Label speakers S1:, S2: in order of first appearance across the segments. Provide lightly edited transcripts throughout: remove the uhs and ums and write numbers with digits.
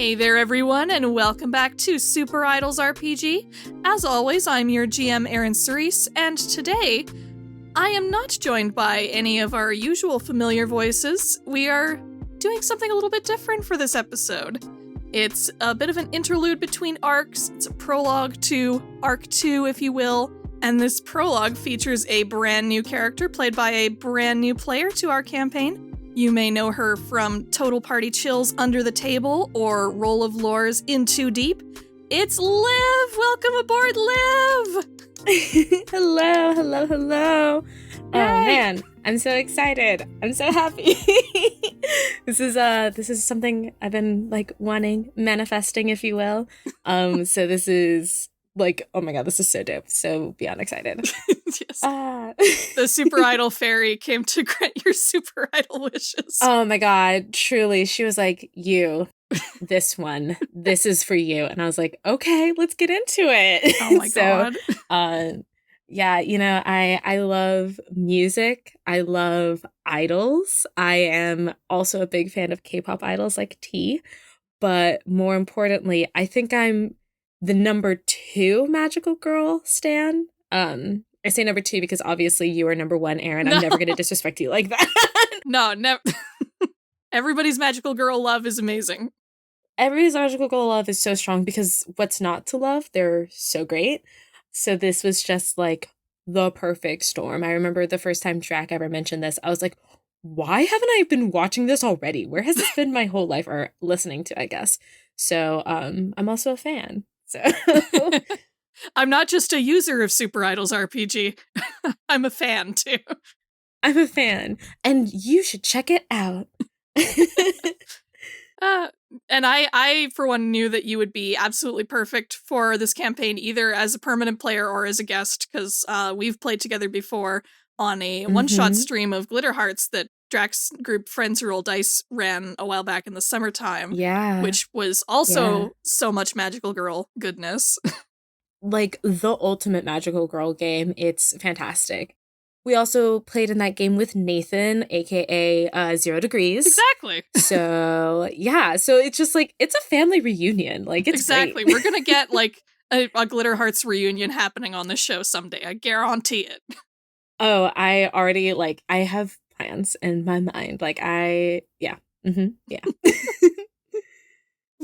S1: Hey there, everyone, and welcome back to SuperIdols RPG. As always, I'm your GM, ErynCerise, and today, I am not joined by any of our usual familiar voices. We are doing something a little bit different for this episode. It's a bit of an interlude between arcs. It's a prologue to Arc 2, if you will. And this prologue features a brand new character played by a brand new player to our campaign. You may know her from Total Party Chill's Under the Table or Roll of Lore's In Too Deep. It's Liv! Welcome aboard, Liv!
S2: Hello.
S1: Yay.
S2: Oh man, I'm so excited. I'm so happy. This is something I've been wanting, manifesting, if you will. So this is oh my god, this is so dope. So beyond excited.
S1: Yes. The Super Idol fairy came to grant your Super Idol wishes.
S2: Oh my god, truly. She was like, you, this one, this is for you. And I was like, okay, let's get into it.
S1: Oh my god.
S2: Yeah, I love music. I love idols. I am also a big fan of K-pop idols like T. But more importantly, I think I'm the number 2 magical girl stan. I say number 2 because obviously you are number 1, Erin. I'm never going to disrespect you like that.
S1: No, never. Everybody's magical girl love is amazing.
S2: Everybody's magical girl love is so strong because what's not to love? They're so great. So this was just the perfect storm. I remember the first time Drac ever mentioned this, I was like, why haven't I been watching this already? Where has this been my whole life? Or listening to, I guess. So I'm also a fan. So
S1: I'm not just a user of SuperIdols RPG. I'm a fan too.
S2: I'm a fan, and you should check it out.
S1: And I, for one, knew that you would be absolutely perfect for this campaign, either as a permanent player or as a guest, because we've played together before on a one-shot stream of Glitter Hearts that Drax group Friends Who Roll Dice ran a while back in the summertime.
S2: Yeah.
S1: Which was also so much magical girl goodness.
S2: The ultimate magical girl game. It's fantastic. We also played in that game with Nathan, aka 0 Degrees.
S1: Exactly.
S2: So yeah, so it's just it's a family reunion. It's
S1: exactly.
S2: Great.
S1: We're gonna get a Glitter Hearts reunion happening on the show someday. I guarantee it.
S2: Oh, I already I have plans in my mind. Yeah.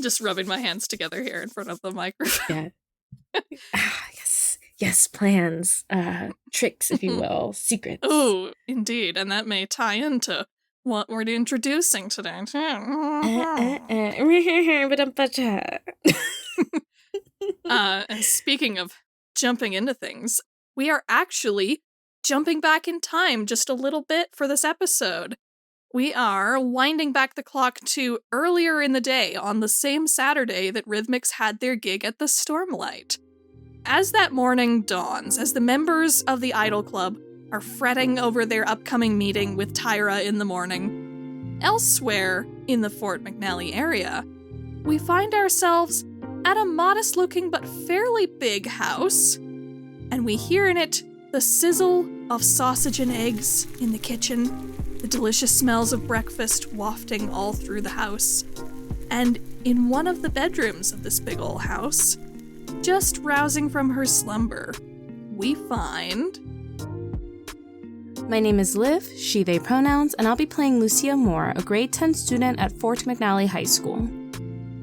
S1: Just rubbing my hands together here in front of the microphone.
S2: Yeah. Yes, plans, tricks, if you will, secrets.
S1: Oh, indeed, and that may tie into what we're introducing today. And speaking of jumping into things, we are actually jumping back in time just a little bit for this episode. We are winding back the clock to earlier in the day on the same Saturday that RhythMixx had their gig at the Stormlight. As that morning dawns, as the members of the Idol Club are fretting over their upcoming meeting with Tyra in the morning, elsewhere in the Fort McNally area, we find ourselves at a modest-looking but fairly big house, and we hear in it the sizzle of sausage and eggs in the kitchen, the delicious smells of breakfast wafting all through the house, and in one of the bedrooms of this big ol' house, just rousing from her slumber, we find...
S3: My name is Liv, she, they pronouns, and I'll be playing Lucia Moore, a grade 10 student at Fort McNally High School.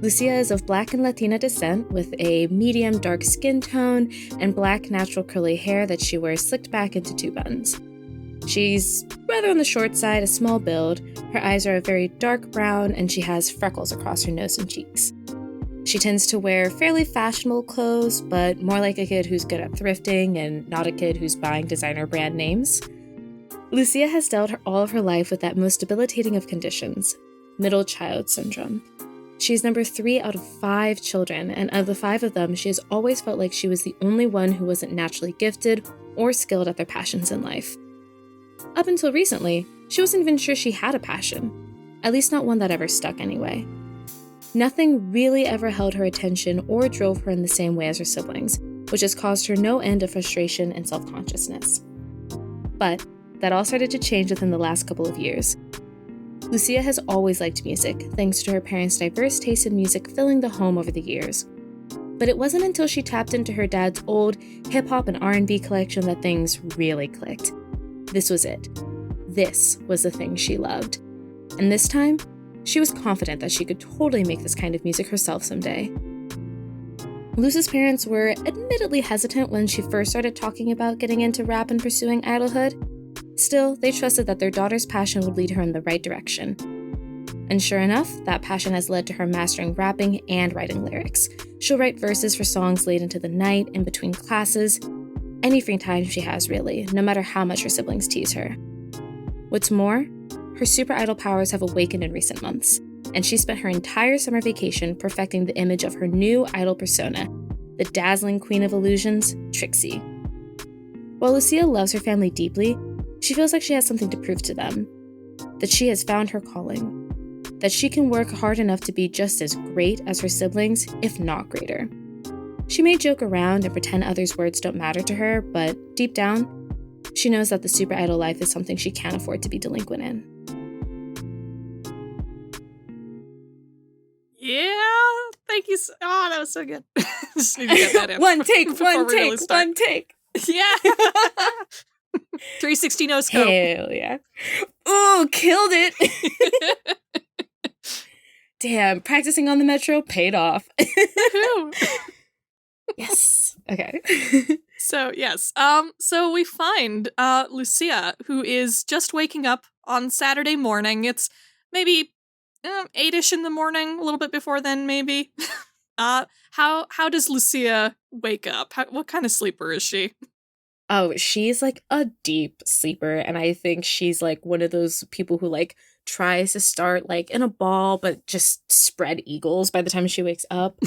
S2: Lucia is of Black and Latina descent with a medium dark skin tone and black natural curly hair that she wears slicked back into 2 buns. She's rather on the short side, a small build, her eyes are a very dark brown, and she has freckles across her nose and cheeks. She tends to wear fairly fashionable clothes, but more like a kid who's good at thrifting and not a kid who's buying designer brand names. Lucia has dealt all of her life with that most debilitating of conditions, middle child syndrome. She's number 3 out of 5 children, and of the 5 of them, she has always felt like she was the only one who wasn't naturally gifted or skilled at their passions in life. Up until recently, she wasn't even sure she had a passion, at least not one that ever stuck anyway. Nothing really ever held her attention or drove her in the same way as her siblings, which has caused her no end of frustration and self-consciousness. But that all started to change within the last couple of years. Lucia has always liked music, thanks to her parents' diverse taste in music filling the home over the years. But it wasn't until she tapped into her dad's old hip-hop and R&B collection that things really clicked. This was it. This was the thing she loved. And this time, she was confident that she could totally make this kind of music herself someday. Lucia's parents were admittedly hesitant when she first started talking about getting into rap and pursuing idolhood. Still, they trusted that their daughter's passion would lead her in the right direction. And sure enough, that passion has led to her mastering rapping and writing lyrics. She'll write verses for songs late into the night, in between classes, any free time she has really, no matter how much her siblings tease her. What's more, her super idol powers have awakened in recent months, and she spent her entire summer vacation perfecting the image of her new idol persona, the dazzling queen of illusions, Trixie. While Lucia loves her family deeply, she feels like she has something to prove to them, that she has found her calling, that she can work hard enough to be just as great as her siblings, if not greater. She may joke around and pretend others' words don't matter to her, but deep down, she knows that the super idol life is something she can't afford to be delinquent in.
S1: Yeah, thank you. Oh, that was so good. Just need to get that in.
S2: One take.
S1: Yeah. 360 no scope.
S2: Hell yeah. Ooh, killed it. Damn, practicing on the metro paid off. Yes. Okay.
S1: So, yes. So we find Lucia, who is just waking up on Saturday morning. It's maybe 8-ish in the morning, a little bit before then, maybe. How does Lucia wake up? What kind of sleeper is she?
S2: Oh, she's like a deep sleeper, and I think she's like one of those people who like tries to start like in a ball, but just spread eagles by the time she wakes up.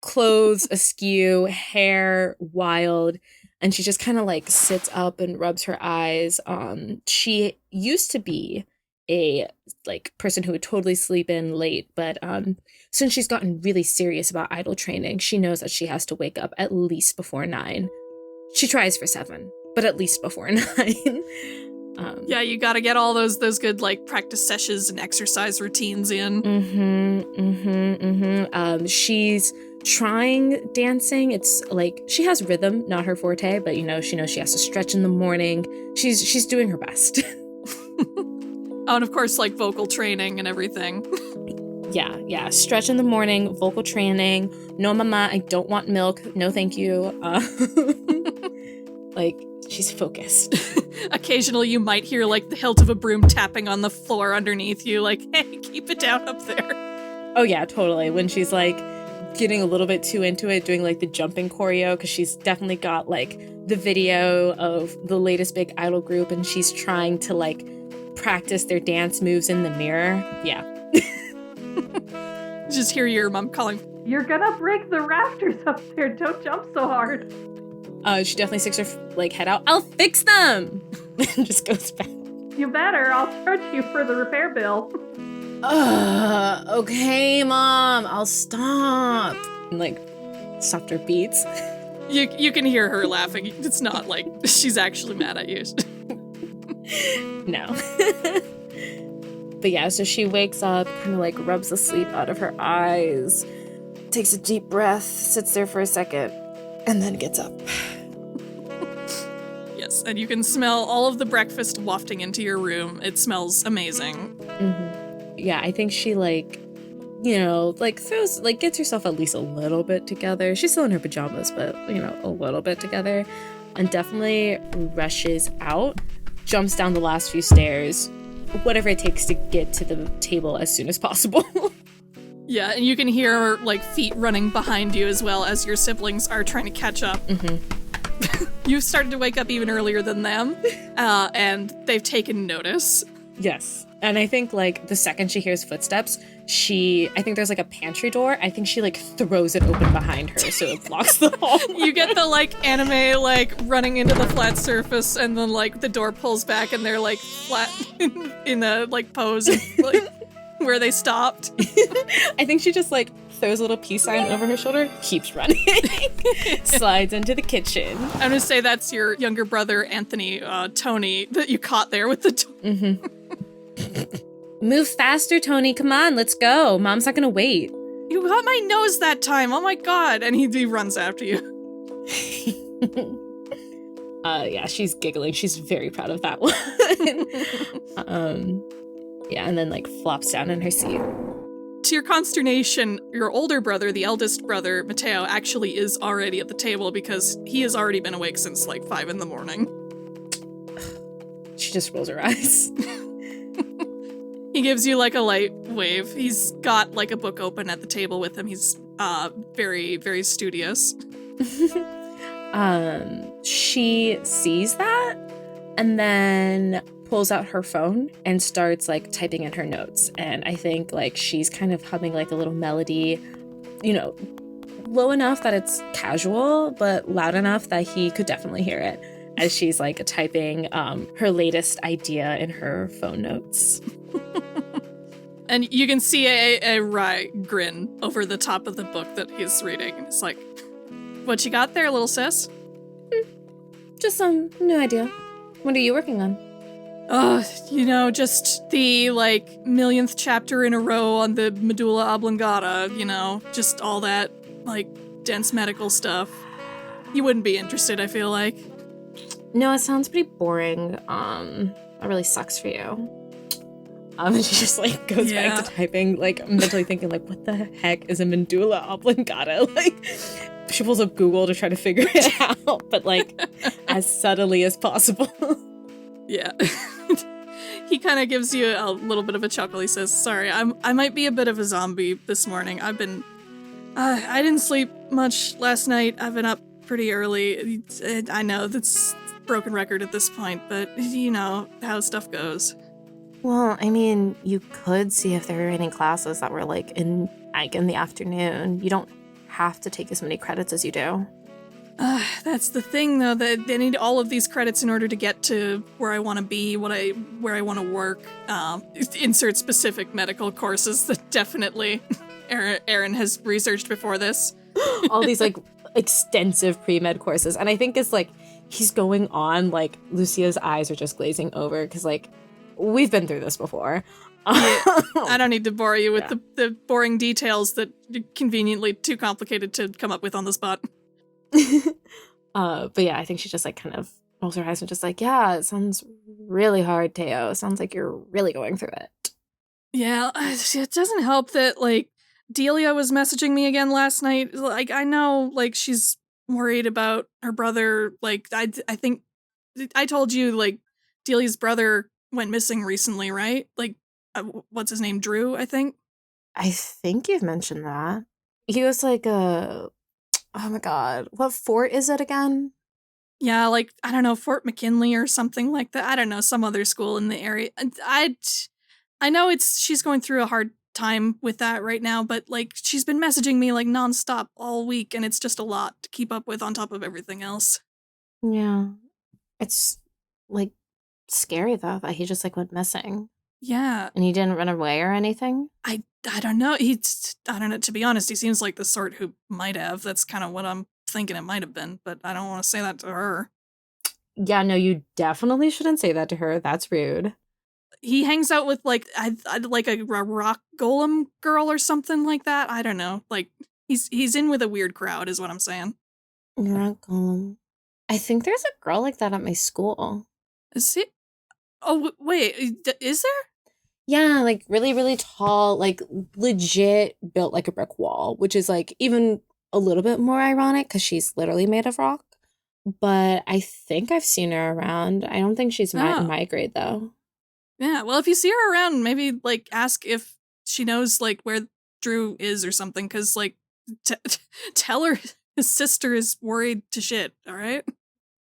S2: Clothes askew, hair wild, and she just kind of like sits up and rubs her eyes. She used to be a like person who would totally sleep in late, but since she's gotten really serious about idol training, she knows that she has to wake up at least before 9. She tries for 7, but at least before 9.
S1: Yeah, you gotta get all those good like practice sessions and exercise routines in.
S2: She's trying dancing. It's like she has rhythm, not her forte, but you know, she knows she has to stretch in the morning. She's doing her best.
S1: Oh, and of course, like vocal training and everything.
S2: Yeah. Stretch in the morning, vocal training. No, mama, I don't want milk. No, thank you. Like, she's focused.
S1: Occasionally, you might hear like the hilt of a broom tapping on the floor underneath you, like, hey, keep it down up there.
S2: Oh, yeah, totally. When she's like getting a little bit too into it, doing like the jumping choreo, because she's definitely got like the video of the latest big idol group, and she's trying to like practice their dance moves in the mirror. Yeah.
S1: Just hear your mom calling, "You're gonna break the rafters up there, don't jump so hard."
S2: She definitely sticks her like head out. I'll fix them! And just goes back.
S1: You better, I'll charge you for the repair bill.
S2: Okay, Mom, I'll stop. And like, stopped her beats.
S1: You can hear her laughing. It's not like she's actually mad at you.
S2: No. But yeah, so she wakes up, kind of like rubs the sleep out of her eyes, takes a deep breath, sits there for a second, and then gets up.
S1: Yes, and you can smell all of the breakfast wafting into your room. It smells amazing.
S2: Mm-hmm. Yeah, I think she like, you know, like throws, like gets herself at least a little bit together. She's still in her pajamas, but, you know, a little bit together. And definitely rushes out, jumps down the last few stairs, whatever it takes to get to the table as soon as possible.
S1: Yeah, and you can hear, like, feet running behind you as well as your siblings are trying to catch up. Mm-hmm. You've started to wake up even earlier than them, and they've taken notice.
S2: Yes. And I think, like, the second she hears footsteps, I think there's, like, a pantry door. I think she, like, throws it open behind her so it blocks the hallway.
S1: You get the, like, anime, like, running into the flat surface, and then, like, the door pulls back, and they're, like, flat in a, like, pose, like, where they stopped.
S2: I think she just, like, throws a little peace sign over her shoulder, keeps running, slides into the kitchen.
S1: I'm gonna say that's your younger brother, Anthony, Tony, that you caught there with the door.
S2: Mm-hmm. Move faster, Tony. Come on, let's go. Mom's not gonna wait.
S1: You got my nose that time. Oh my god. And he runs after you.
S2: Yeah, she's giggling. She's very proud of that one. Yeah, and then like flops down in her seat.
S1: To your consternation, your older brother, the eldest brother, Mateo, actually is already at the table because he has already been awake since like 5 a.m.
S2: She just rolls her eyes.
S1: He gives you like a light wave. He's got like a book open at the table with him. He's very, very studious.
S2: She sees that and then pulls out her phone and starts like typing in her notes. And I think like she's kind of humming like a little melody, you know, low enough that it's casual, but loud enough that he could definitely hear it as she's like typing her latest idea in her phone notes.
S1: And you can see a wry grin over the top of the book that he's reading. It's like, what you got there, little sis?
S2: Just some new idea. What are you working on?
S1: Just the, like, millionth chapter in a row on the medulla oblongata, just all that, like, dense medical stuff. You wouldn't be interested, I feel like.
S2: No, it sounds pretty boring. That really sucks for you. And she just, like, goes back to typing, like, mentally thinking, like, what the heck is a medulla oblongata? Like, she pulls up Google to try to figure it out, but, like, as subtly as possible. Yeah.
S1: He kind of gives you a little bit of a chuckle. He says, sorry, I might be a bit of a zombie this morning. I didn't sleep much last night. I've been up pretty early. I know that's broken record at this point, but you know how stuff goes.
S3: Well, I mean, you could see if there were any classes that were like in the afternoon. You don't have to take as many credits as you do.
S1: That's the thing, though, that they need all of these credits in order to get to where I want to be, where I want to work. Insert specific medical courses that definitely Eryn has researched before this.
S2: All these, like, extensive pre-med courses. And I think it's, like, he's going on, like, Lucia's eyes are just glazing over, because, like, we've been through this before.
S1: I don't need to bore you with the boring details that are conveniently too complicated to come up with on the spot.
S2: But yeah, I think she just like kind of rolls her eyes and just like, yeah, it sounds really hard, Teo. It sounds like you're really going through it.
S1: Yeah, it doesn't help that like Delia was messaging me again last night. Like I know like she's worried about her brother. Like I think I told you like Delia's brother went missing recently, right? Like what's his name? Drew, I think.
S3: I think you've mentioned that. He was like oh my god, what fort is it again?
S1: Yeah, like, I don't know, Fort McKinley or something like that. I don't know, some other school in the area. I know she's going through a hard time with that right now, but, like, she's been messaging me, like, nonstop all week, and it's just a lot to keep up with on top of everything else.
S3: Yeah. It's, like, scary, though, that he just, like, went missing.
S1: Yeah.
S3: And he didn't run away or anything?
S1: I don't know. I don't know. To be honest, he seems like the sort who might have. That's kind of what I'm thinking it might have been, but I don't want to say that to her.
S2: Yeah, no, you definitely shouldn't say that to her. That's rude.
S1: He hangs out with like like a rock golem girl or something like that. I don't know. Like he's in with a weird crowd, is what I'm saying.
S3: Rock golem. I think there's a girl like that at my school.
S1: Is he? Oh wait, is there?
S2: Yeah, like really, really tall, like legit built like a brick wall, which is like even a little bit more ironic because she's literally made of rock. But I think I've seen her around. I don't think she's in my grade though.
S1: Yeah, well, if you see her around, maybe like ask if she knows like where Drew is or something, because like tell her his sister is worried to shit. All right.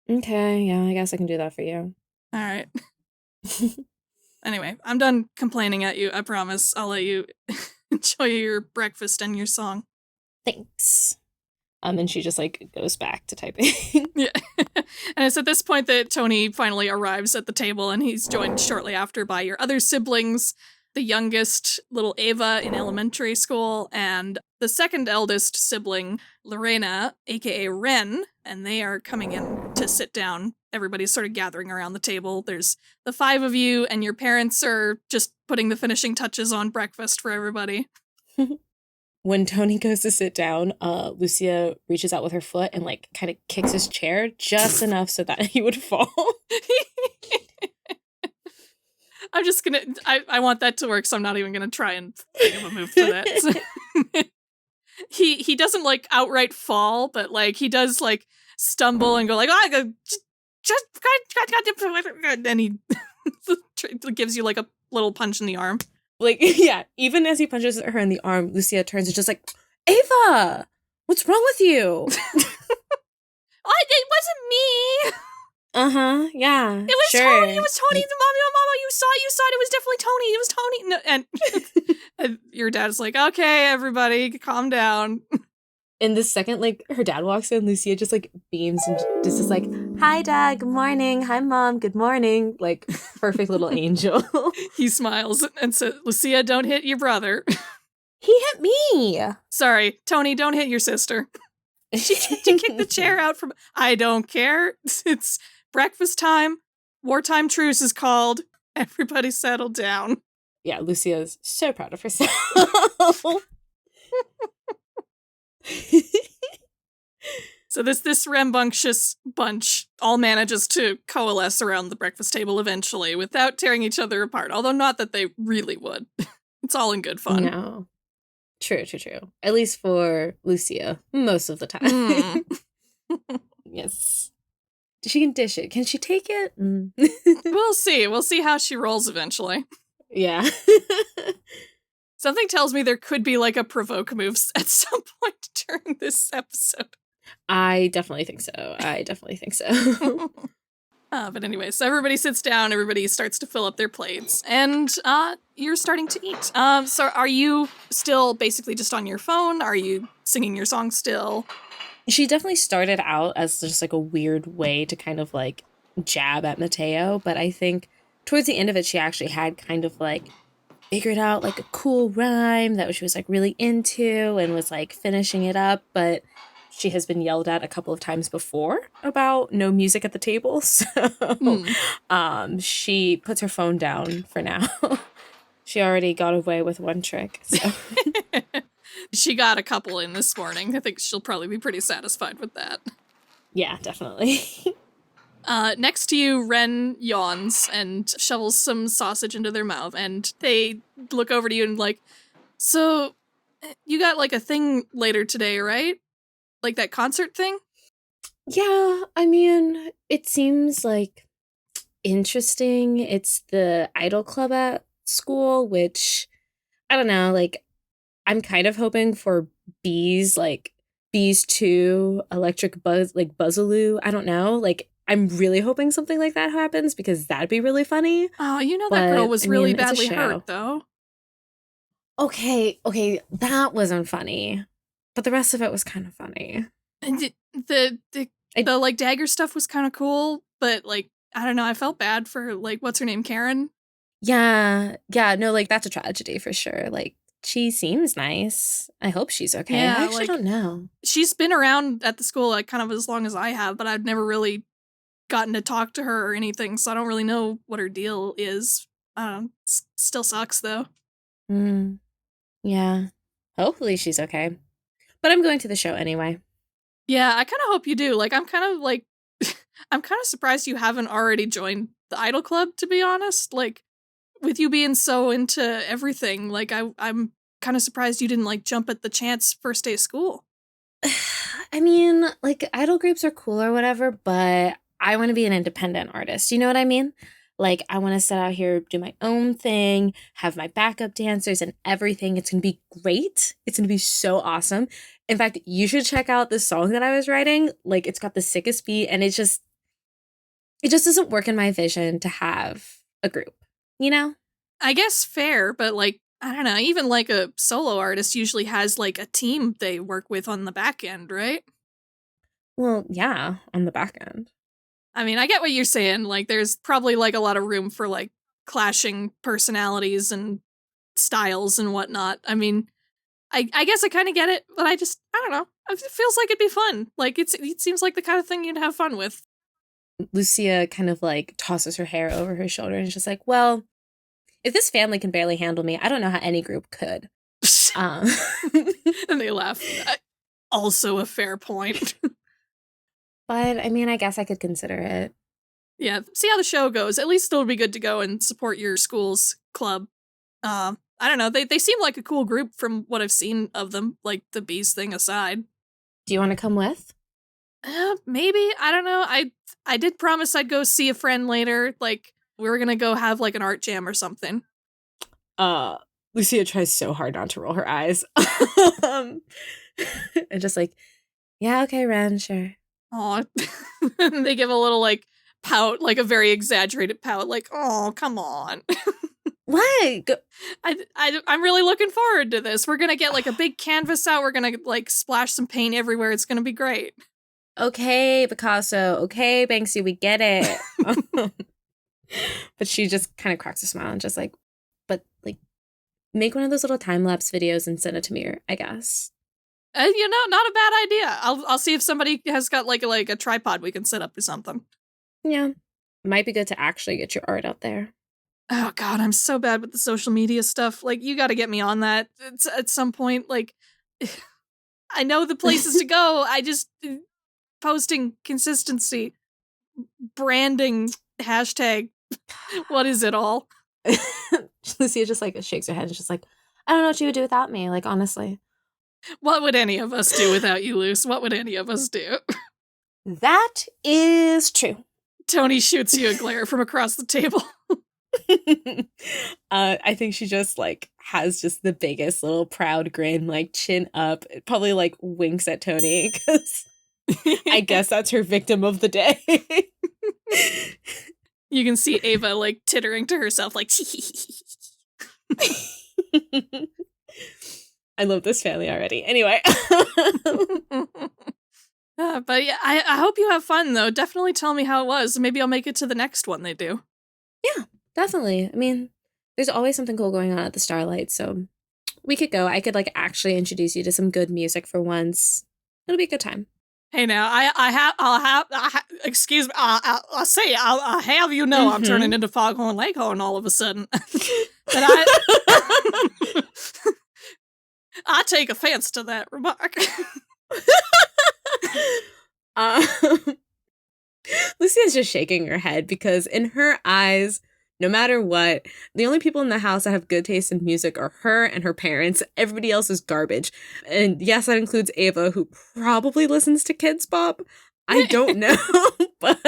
S2: Okay, yeah, I guess I can do that for you.
S1: All right. Anyway, I'm done complaining at you. I promise. I'll let you enjoy your breakfast and your song.
S2: Thanks. And she just like goes back to typing.
S1: Yeah. And it's at this point that Tony finally arrives at the table, and he's joined shortly after by your other siblings, the youngest, little Eva in elementary school, and the second eldest sibling, Lorena, aka Ren, and they are coming in to sit down. Everybody's sort of gathering around the table. There's the 5 of you, and your parents are just putting the finishing touches on breakfast for everybody.
S2: When Tony goes to sit down, Lucia reaches out with her foot and like kind of kicks his chair just enough so that he would fall.
S1: I'm just gonna, I want that to work, so I'm not even gonna try and think of a move for that. He doesn't like outright fall, but like he does like stumble and go like, oh, and he gives you like a little punch in the arm.
S2: Like, yeah, even as he punches her in the arm, Lucia turns and just like, Eva, what's wrong with you?
S1: It wasn't me.
S2: Uh-huh, yeah.
S1: It was
S2: sure.
S1: Tony. It was Tony. Mama, you saw it. It was definitely Tony. It was Tony. No, and your dad's like, okay, everybody, calm down.
S2: In the second, like, her dad walks in, Lucia just, like, beams and just is like, hi, Dad, good morning. Hi, Mom, good morning. Like, perfect little angel.
S1: He smiles and says, Lucia, don't hit your brother.
S2: He hit me.
S1: Sorry, Tony, don't hit your sister. She kicked the chair out from... I don't care. It's breakfast time. Wartime truce is called. Everybody settle down.
S2: Yeah, Lucia's so proud of herself.
S1: So this rambunctious bunch all manages to coalesce around the breakfast table eventually without tearing each other apart, although not that they really would. It's all in good fun.
S2: No. True. At least for Lucia, most of the time. Yes. She can dish it. Can she take it?
S1: We'll see. We'll see how she rolls eventually.
S2: Yeah.
S1: Something tells me there could be like a provoke move at some point during this episode.
S2: I definitely think so.
S1: But anyway, so everybody sits down, everybody starts to fill up their plates, and you're starting to eat. So are you still basically just on your phone? Are you singing your song still?
S2: She definitely started out as just like a weird way to kind of like jab at Mateo, but I think towards the end of it, she actually had kind of like figured out like a cool rhyme that she was like really into and was like finishing it up, but she has been yelled at a couple of times before about no music at the table, so she puts her phone down for now. She already got away with one trick, so.
S1: She got a couple in this morning. I think she'll probably be pretty satisfied with that.
S2: Yeah, definitely.
S1: Next to you, Ren yawns and shovels some sausage into their mouth, and they look over to you and like, so you got like a thing later today, right? Like that concert thing?
S2: Yeah, I mean, it seems like interesting. It's the Idol Club at school, which, I don't know, like, I'm kind of hoping for Bees 2, Electric Buzz, like Buzzaloo. I don't know. Like, I'm really hoping something like that happens because that'd be really funny.
S1: Oh, you know that girl was really badly hurt, though.
S2: Okay, that wasn't funny. But the rest of it was kind of funny.
S1: And the like dagger stuff was kind of cool, but like, I don't know, I felt bad for like, what's her name, Karen?
S2: Yeah, no, like that's a tragedy for sure. Like, she seems nice. I hope she's okay.
S1: Yeah,
S2: I actually
S1: like,
S2: don't know.
S1: She's been around at the school like kind of as long as I have, but I've never really gotten to talk to her or anything, so I don't really know what her deal is. Still sucks though.
S2: Yeah. Hopefully she's okay. But I'm going to the show anyway.
S1: Yeah, I kind of hope you do. Like, I'm kind of surprised you haven't already joined the Idol Club, to be honest. Like, with you being so into everything, like, I'm kind of surprised you didn't, like, jump at the chance first day of school.
S2: I mean, like, idol groups are cool or whatever, but I want to be an independent artist. You know what I mean? Like, I want to set out here, do my own thing, have my backup dancers and everything. It's going to be great. It's going to be so awesome. In fact, you should check out this song that I was writing. Like, it's got the sickest beat, and it just doesn't work in my vision to have a group, you know?
S1: I guess fair, but like, I don't know, even like a solo artist usually has like a team they work with on the back end, right?
S2: Well, yeah, on the back end.
S1: I mean, I get what you're saying. Like, there's probably like a lot of room for like clashing personalities and styles and whatnot. I mean, I guess I kind of get it, but I don't know. It feels like it'd be fun. Like, it seems like the kind of thing you'd have fun with.
S2: Lucia kind of like tosses her hair over her shoulder and is just like, well, if this family can barely handle me, I don't know how any group could.
S1: And they laugh. Also a fair point.
S2: But, I mean, I guess I could consider it.
S1: Yeah, see how the show goes. At least it'll be good to go and support your school's club. I don't know. They seem like a cool group from what I've seen of them, like the bees thing aside.
S2: Do you want to come with?
S1: Maybe. I don't know. I did promise I'd go see a friend later. Like, we were gonna go have, like, an art jam or something.
S2: Lucia tries so hard not to roll her eyes. And just like, yeah, okay, Ren, sure.
S1: Aw. They give a little, like, pout, like a very exaggerated pout, like, oh, come on.
S2: What?
S1: I'm really looking forward to this. We're gonna get, like, a big canvas out. We're gonna, like, splash some paint everywhere. It's gonna be great.
S2: Okay, Picasso. Okay, Banksy, we get it. But she just kind of cracks a smile and just like, but like, make one of those little time-lapse videos and send it to me, I guess.
S1: Not a bad idea. I'll see if somebody has got like a tripod we can set up or something.
S2: Yeah. Might be good to actually get your art out there.
S1: Oh God, I'm so bad with the social media stuff. Like, you got to get me on that at some point. Like, I know the places to go. I just posting consistency, branding, hashtag. What is it all?
S2: Lucia just like shakes her head and she's like, I don't know what you would do without me. Like, honestly.
S1: What would any of us do without you, Luce? What would any of us do?
S2: That is true.
S1: Tony shoots you a glare from across the table.
S2: I think she just like has just the biggest little proud grin, like chin up. It probably like winks at Tony because I guess that's her victim of the day.
S1: You can see Ava like tittering to herself, like.
S2: I love this family already. Anyway.
S1: But yeah, I hope you have fun, though. Definitely tell me how it was. Maybe I'll make it to the next one they do.
S2: Yeah, definitely. I mean, there's always something cool going on at the Starlight, so we could go. I could like actually introduce you to some good music for once. It'll be a good time.
S1: Hey, now excuse me. I'll have you know I'm turning into Foghorn Leghorn all of a sudden. But I take offense to that remark.
S2: Lucia's just shaking her head because in her eyes, no matter what, the only people in the house that have good taste in music are her and her parents. Everybody else is garbage. And yes, that includes Ava, who probably listens to Kids Bop. I don't know, but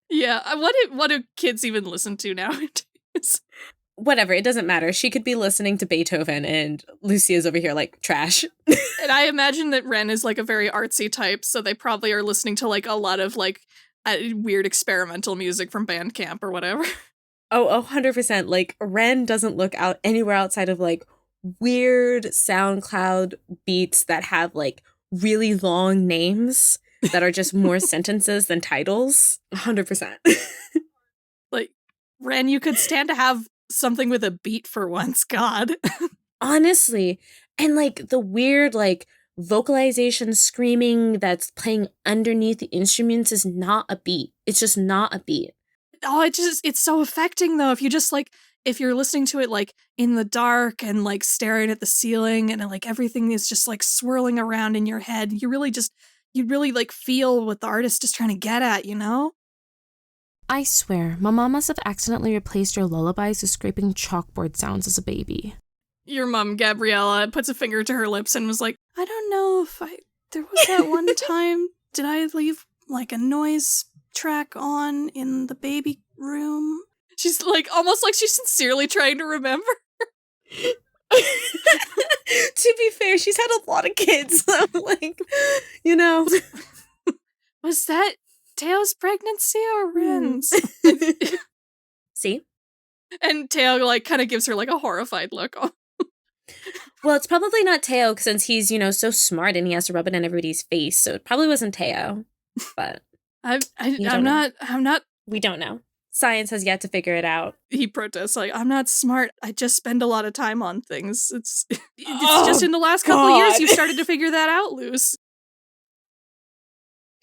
S1: yeah, what do kids even listen to nowadays?
S2: Whatever, it doesn't matter. She could be listening to Beethoven and Lucia's over here like trash.
S1: And I imagine that Ren is like a very artsy type, so they probably are listening to like a lot of like weird experimental music from Bandcamp or whatever.
S2: Oh, 100%. Like, Ren doesn't look out anywhere outside of like weird SoundCloud beats that have like really long names that are just more sentences than titles. 100%.
S1: Like, Ren, you could stand to have something with a beat for once, God.
S2: Honestly. And like the weird like vocalization screaming that's playing underneath the instruments is not a beat. It's just not a beat.
S1: Oh, it's so affecting though. If you're listening to it like in the dark and like staring at the ceiling and like everything is just like swirling around in your head, you really like feel what the artist is trying to get at, you know?
S2: I swear, my mom must have accidentally replaced her lullabies with scraping chalkboard sounds as a baby.
S1: Your mom, Gabriella, puts a finger to her lips and was like, I don't know if there was that one time, did I leave like a noise track on in the baby room? She's like, almost like she's sincerely trying to remember.
S2: To be fair, she's had a lot of kids, so like, you know.
S1: Was that Teo's pregnancy or Ren's?
S2: See?
S1: And Teo like kind of gives her like a horrified look.
S2: Well, it's probably not Teo since he's, so smart and he has to rub it in everybody's face. So it probably wasn't Teo. But
S1: I'm not.
S2: We don't know. Science has yet to figure it out.
S1: He protests like, I'm not smart. I just spend a lot of time on things. It's just in the last couple of years you've started to figure that out, Luce.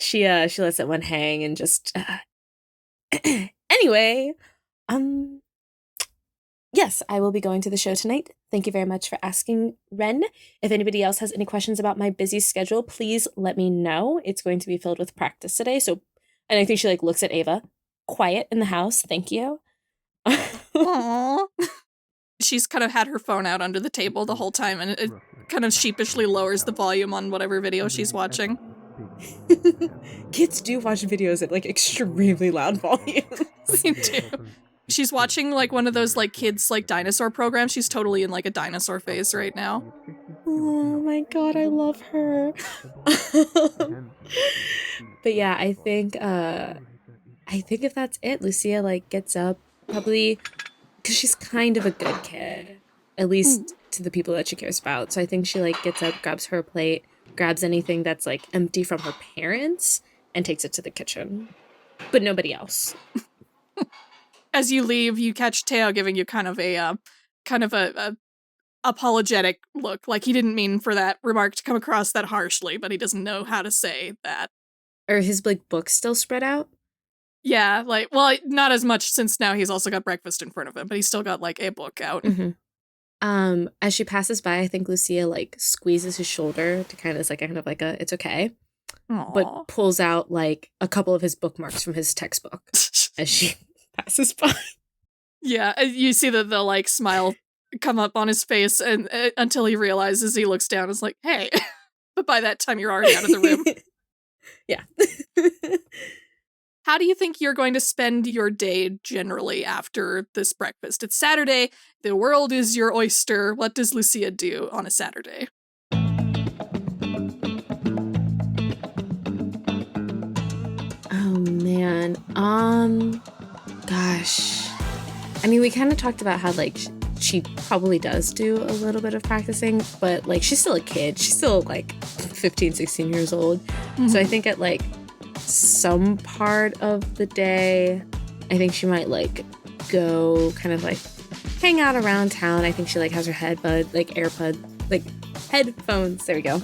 S2: She lets that one hang and just Anyway, yes, I will be going to the show tonight. Thank you very much for asking, Ren. If anybody else has any questions about my busy schedule, please let me know. It's going to be filled with practice today. So, and I think she like looks at Ava. Quiet in the house. Thank you.
S1: Aww. She's kind of had her phone out under the table the whole time, and it kind of sheepishly lowers the volume on whatever video she's watching.
S2: Kids do watch videos at like extremely loud volumes.
S1: They do. She's watching like one of those like kids like dinosaur programs. She's totally in like a dinosaur phase right now.
S2: Oh my god, I love her. But yeah, I think if that's it, Lucia like gets up probably because she's kind of a good kid, at least to the people that she cares about. So I think she like gets up, grabs her plate, grabs anything that's like empty from her parents, and takes it to the kitchen. But nobody else.
S1: As you leave, you catch Teo giving you kind of a apologetic look, like he didn't mean for that remark to come across that harshly, but he doesn't know how to say that.
S2: Are his like books still spread out?
S1: Yeah, like, well, not as much since now he's also got breakfast in front of him, but he's still got like a book out.
S2: Mm-hmm. As she passes by, I think Lucia like squeezes his shoulder to kind of like a it's okay.
S1: Aww.
S2: But pulls out like a couple of his bookmarks from his textbook as she passes by.
S1: Yeah, you see the like smile come up on his face, and until he realizes, he looks down and is like, hey. But by that time, you're already out of the room.
S2: Yeah.
S1: How do you think you're going to spend your day generally after this breakfast? It's Saturday. The world is your oyster. What does Lucia do on a Saturday?
S2: Oh, man. Gosh. I mean, we kind of talked about how, like, she probably does do a little bit of practicing, but, like, she's still a kid. She's still, like, 15, 16 years old. Mm-hmm. So I think at, like, some part of the day, I think she might, like, go kind of, like, hang out around town. I think she, like, has her headphones, there we go,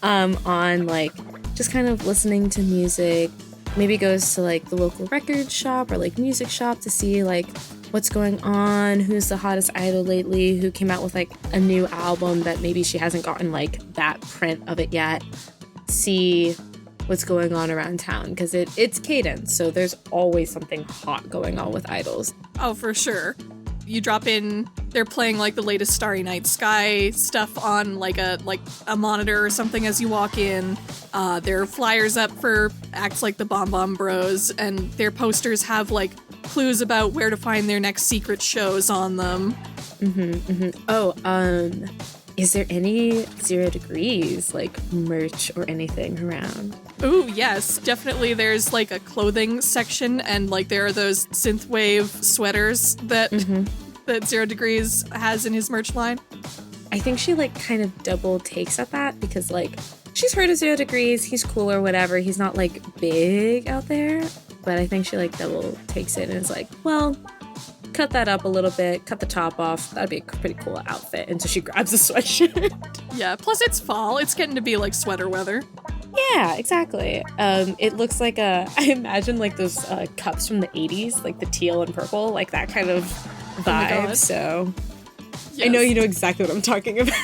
S2: on, like, just kind of listening to music. Maybe goes to like the local record shop or like music shop to see like what's going on, who's the hottest idol lately, who came out with like a new album that maybe she hasn't gotten like that print of it yet. See what's going on around town, because it's cadence, so there's always something hot going on with idols.
S1: Oh, for sure. You drop in, they're playing like the latest Starry Night Sky stuff on like a monitor or something as you walk in. There are flyers up for acts like the Bomb Bomb Bros, and their posters have like clues about where to find their next secret shows on them.
S2: Oh, is there any 0 Degrees like merch or anything around?
S1: Ooh, yes, definitely. There's like a clothing section, and like there are those synthwave sweaters that 0 Degrees has in his merch line.
S2: I think she like kind of double takes at that, because like she's heard of 0 Degrees, he's cool or whatever, he's not like big out there, but I think she like double takes it and is like, well, cut that up a little bit, cut the top off, that'd be a pretty cool outfit. And so she grabs a sweatshirt.
S1: Yeah, plus it's fall, it's getting to be like sweater weather.
S2: Yeah, exactly. It looks like I imagine like those cups from the 80s, like the teal and purple, like that kind of vibe. So yes. I know you know exactly what I'm talking about.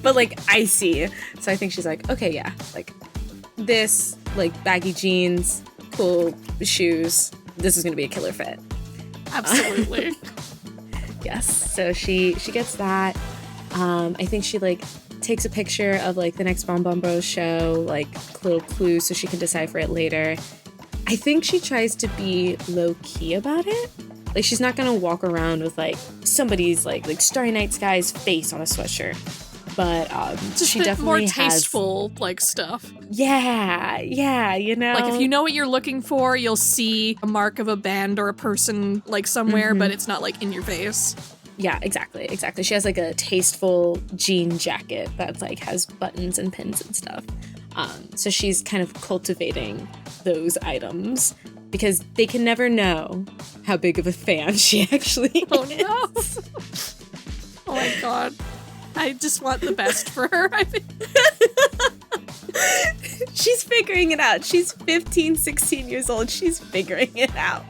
S2: But like I see. So I think she's like, okay, yeah, like this, like baggy jeans, cool shoes, this is gonna be a killer fit.
S1: Absolutely.
S2: Yes. So she gets that. I think she like takes a picture of like the next Bomb Bomb Bros show, like little clues so she can decipher it later. I think she tries to be low key about it. Like she's not gonna walk around with like somebody's like Starry Night Sky's face on a sweatshirt. But
S1: just
S2: she definitely
S1: more tasteful like stuff.
S2: Yeah, you know.
S1: Like if you know what you're looking for, you'll see a mark of a band or a person like somewhere, but it's not like in your face.
S2: Yeah, exactly. She has like a tasteful jean jacket that like has buttons and pins and stuff. So she's kind of cultivating those items because they can never know how big of a fan she actually is.
S1: Oh no! Oh my god. I just want the best for her, I think.
S2: She's figuring it out. She's 15, 16 years old. She's figuring it out.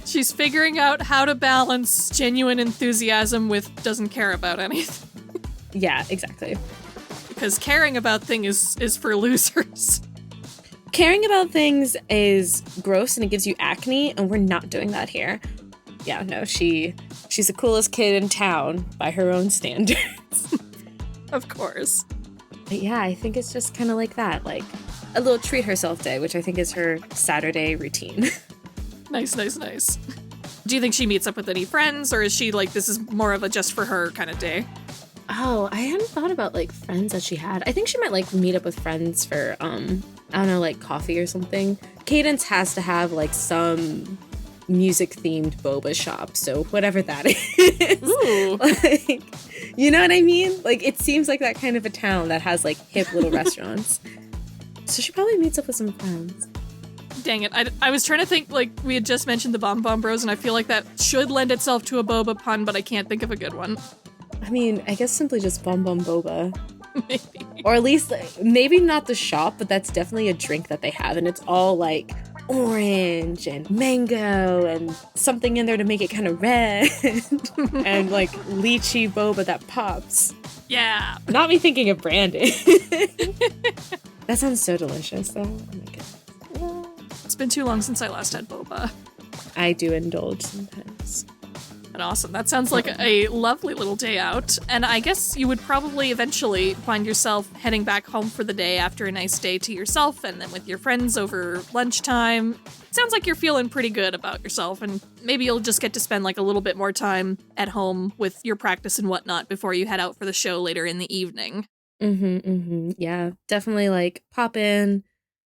S1: She's figuring out how to balance genuine enthusiasm with doesn't care about anything.
S2: Yeah, exactly.
S1: Because caring about things is for losers.
S2: Caring about things is gross and it gives you acne, and we're not doing that here. Yeah, no, she's the coolest kid in town by her own standards.
S1: Of course.
S2: But yeah, I think it's just kind of like that, like a little treat herself day, which I think is her Saturday routine.
S1: Nice. Do you think she meets up with any friends, or is she like, this is more of a just for her kind of day?
S2: Oh, I hadn't thought about like friends that she had. I think she might like meet up with friends for, I don't know, like coffee or something. Cadence has to have like some music-themed boba shop, so whatever that is.
S1: Ooh.
S2: Like, you know what I mean? Like, it seems like that kind of a town that has like hip little restaurants. So she probably meets up with some friends.
S1: Dang it. I was trying to think, like, we had just mentioned the Bomb Bomb Bros, and I feel like that should lend itself to a boba pun, but I can't think of a good one.
S2: I mean, I guess simply just Bum Bum Boba.
S1: Maybe.
S2: Or at least, like, maybe not the shop, but that's definitely a drink that they have, and it's all like orange and mango and something in there to make it kind of red and like lychee boba that pops.
S1: Yeah.
S2: Not me thinking of branding. That sounds so delicious though. Oh my goodness.
S1: It's been too long since I last had boba.
S2: I do indulge sometimes.
S1: But awesome. That sounds like a lovely little day out. And I guess you would probably eventually find yourself heading back home for the day after a nice day to yourself and then with your friends over lunchtime. Sounds like you're feeling pretty good about yourself, and maybe you'll just get to spend like a little bit more time at home with your practice and whatnot before you head out for the show later in the evening.
S2: Yeah, definitely like pop in,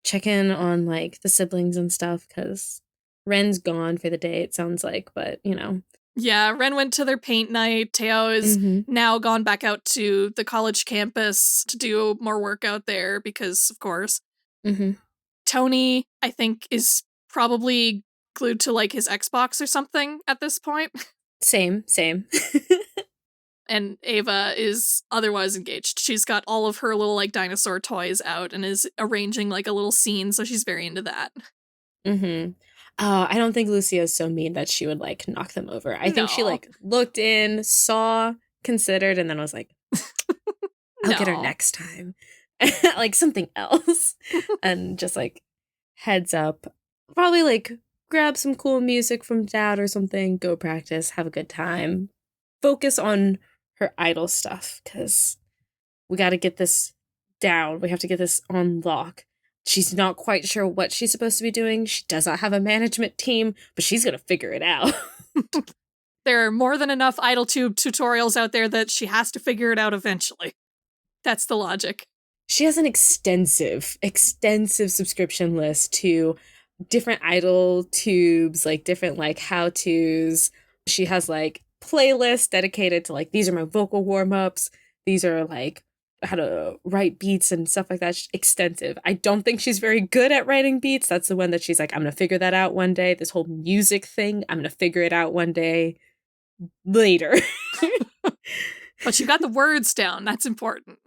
S2: check in on like the siblings and stuff, because Ren's gone for the day, it sounds like, but you know.
S1: Yeah, Ren went to their paint night. Teo is now gone back out to the college campus to do more work out there because, of course. Tony, I think, is probably glued to like his Xbox or something at this point.
S2: Same.
S1: And Ava is otherwise engaged. She's got all of her little like dinosaur toys out and is arranging like a little scene, so she's very into that.
S2: I don't think Lucia is so mean that she would like knock them over. I think she like looked in, saw, considered, and then was like, I'll get her next time. Like something else. And just like heads up. Probably like grab some cool music from dad or something, go practice, have a good time. Focus on her idol stuff, because we got to get this down. We have to get this on lock. She's not quite sure what she's supposed to be doing. She does not have a management team, but she's going to figure it out.
S1: There are more than enough IdolTube tutorials out there that she has to figure it out eventually. That's the logic.
S2: She has an extensive subscription list to different idol tubes, like different like how-tos. She has like playlists dedicated to like, these are my vocal warm-ups. These are like how to write beats and stuff like that. She's extensive. I don't think she's very good at writing beats. That's the one that she's like, I'm gonna figure that out one day. This whole music thing, I'm gonna figure it out one day later.
S1: But she got the words down. That's important.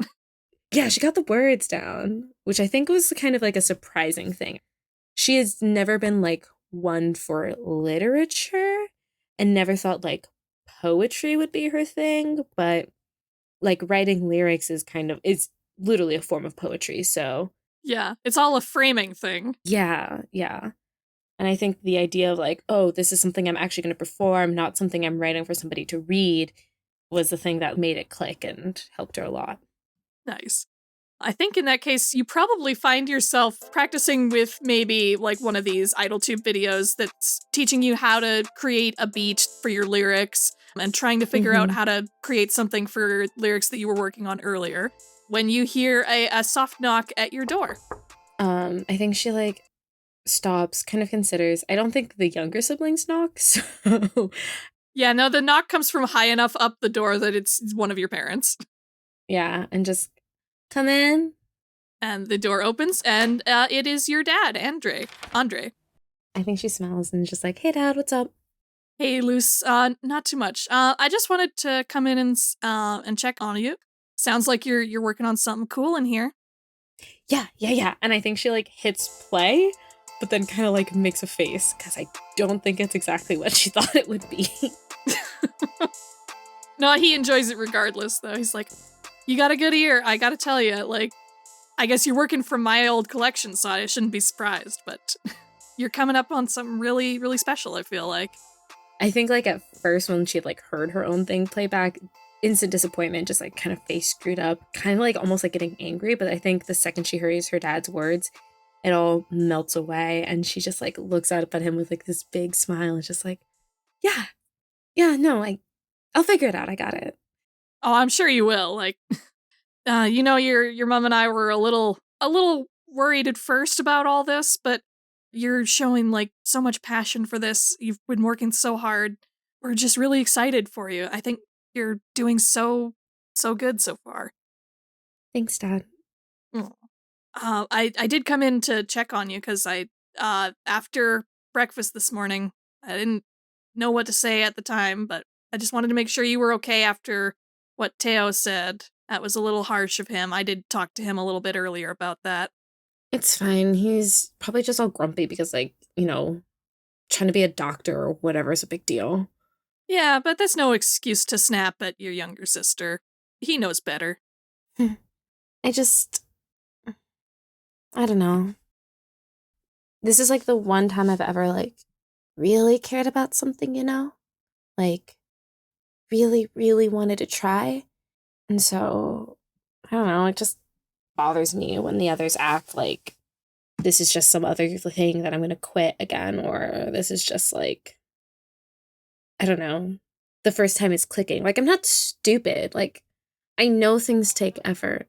S2: Yeah, she got the words down, which I think was kind of like a surprising thing. She has never been like one for literature and never thought like poetry would be her thing, but like writing lyrics is literally a form of poetry. So
S1: yeah, it's all a framing thing.
S2: Yeah. And I think the idea of like, oh, this is something I'm actually going to perform, not something I'm writing for somebody to read, was the thing that made it click and helped her a lot.
S1: Nice. I think in that case, you probably find yourself practicing with maybe like one of these IdolTube videos that's teaching you how to create a beat for your lyrics and trying to figure out how to create something for lyrics that you were working on earlier when you hear a soft knock at your door.
S2: I think she like stops, kind of considers. I don't think the younger siblings knock, so...
S1: Yeah, no, the knock comes from high enough up the door that it's one of your parents.
S2: Yeah, and just come in.
S1: And the door opens, and it is your dad, Andre.
S2: I think she smiles and is just like, hey, Dad, what's up?
S1: Hey, Luce, not too much. I just wanted to come in and check on you. Sounds like you're working on something cool in here.
S2: yeah. And I think she like hits play, but then kind of like makes a face because I don't think it's exactly what she thought it would be.
S1: No, he enjoys it regardless, though. He's like, you got a good ear. I gotta tell you, like, I guess you're working from my old collection, so I shouldn't be surprised, but you're coming up on something really, really special, I feel like.
S2: I think like at first when she had like heard her own thing play back, instant disappointment, just like kind of face screwed up, kind of like almost like getting angry. But I think the second she hears her dad's words, it all melts away. And she just like looks up at him with like this big smile and just like, yeah, no, I'll figure it out. I got it.
S1: Oh, I'm sure you will. Like, your mom and I were a little worried at first about all this, but you're showing like so much passion for this. You've been working so hard. We're just really excited for you. I think you're doing so good so far.
S2: Thanks, Dad.
S1: I did come in to check on you because after breakfast this morning, I didn't know what to say at the time, but I just wanted to make sure you were okay after what Mateo said. That was a little harsh of him. I did talk to him a little bit earlier about that.
S2: It's fine. He's probably just all grumpy because, like, trying to be a doctor or whatever is a big deal.
S1: Yeah, but that's no excuse to snap at your younger sister. He knows better.
S3: I don't know. This is like the one time I've ever like really cared about something, Like really, really wanted to try. And so, I don't know, it just bothers me when the others act like this is just some other thing that I'm going to quit again, or this is just like, I don't know, the first time it's clicking. Like, I'm not stupid. Like, I know things take effort.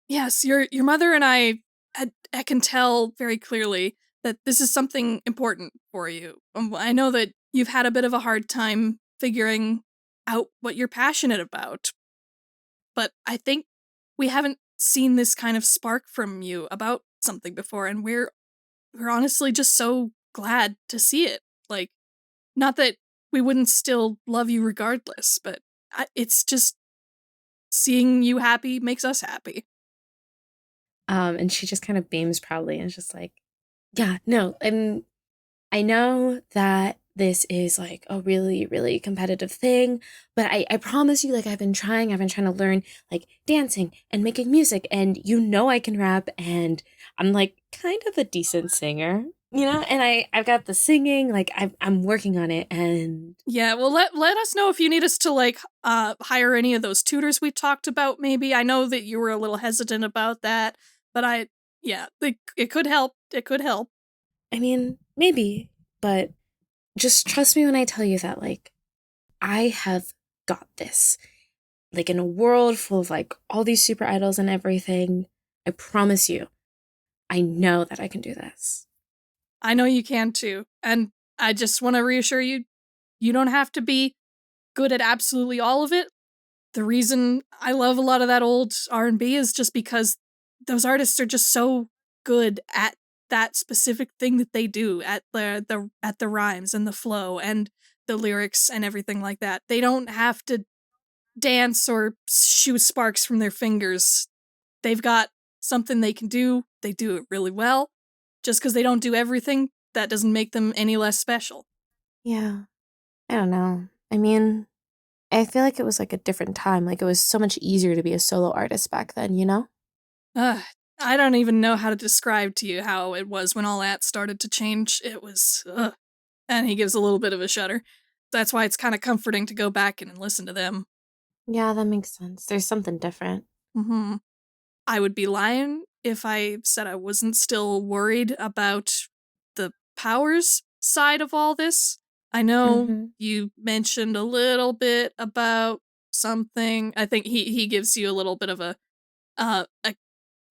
S1: Yes, your mother and I can tell very clearly that this is something important for you. I know that you've had a bit of a hard time figuring out what you're passionate about, but I think we haven't seen this kind of spark from you about something before, and we're honestly just so glad to see it. Like, not that we wouldn't still love you regardless, but it's just seeing you happy makes us happy.
S2: And she just kind of beams proudly and is just like, yeah, no, I know that this is like a really, really competitive thing, but I promise you, like, I've been trying to learn like dancing and making music, and I can rap, and I'm like kind of a decent singer, and I've got the singing, like I'm working on it. And
S1: yeah, well, let us know if you need us to like hire any of those tutors we talked about. Maybe I know that you were a little hesitant about that, but it could help. It could help.
S2: I mean, maybe, but just trust me when I tell you that, like, I have got this. Like, in a world full of like all these super idols and everything, I promise you, I know that I can do this.
S1: I know you can too. And I just want to reassure you, you don't have to be good at absolutely all of it. The reason I love a lot of that old R&B is just because those artists are just so good at that specific thing that they do, at the rhymes and the flow and the lyrics and everything like that. They don't have to dance or shoot sparks from their fingers. They've got something they can do. They do it really well. Just because they don't do everything, that doesn't make them any less special.
S3: Yeah. I don't know. I mean, I feel like it was like a different time. Like, it was so much easier to be a solo artist back then,
S1: I don't even know how to describe to you how it was when all that started to change. It was, and he gives a little bit of a shudder. That's why it's kind of comforting to go back and listen to them.
S3: Yeah, that makes sense. There's something different.
S1: Mm-hmm. I would be lying if I said I wasn't still worried about the powers side of all this. I know you mentioned a little bit about something. I think he gives you a little bit of a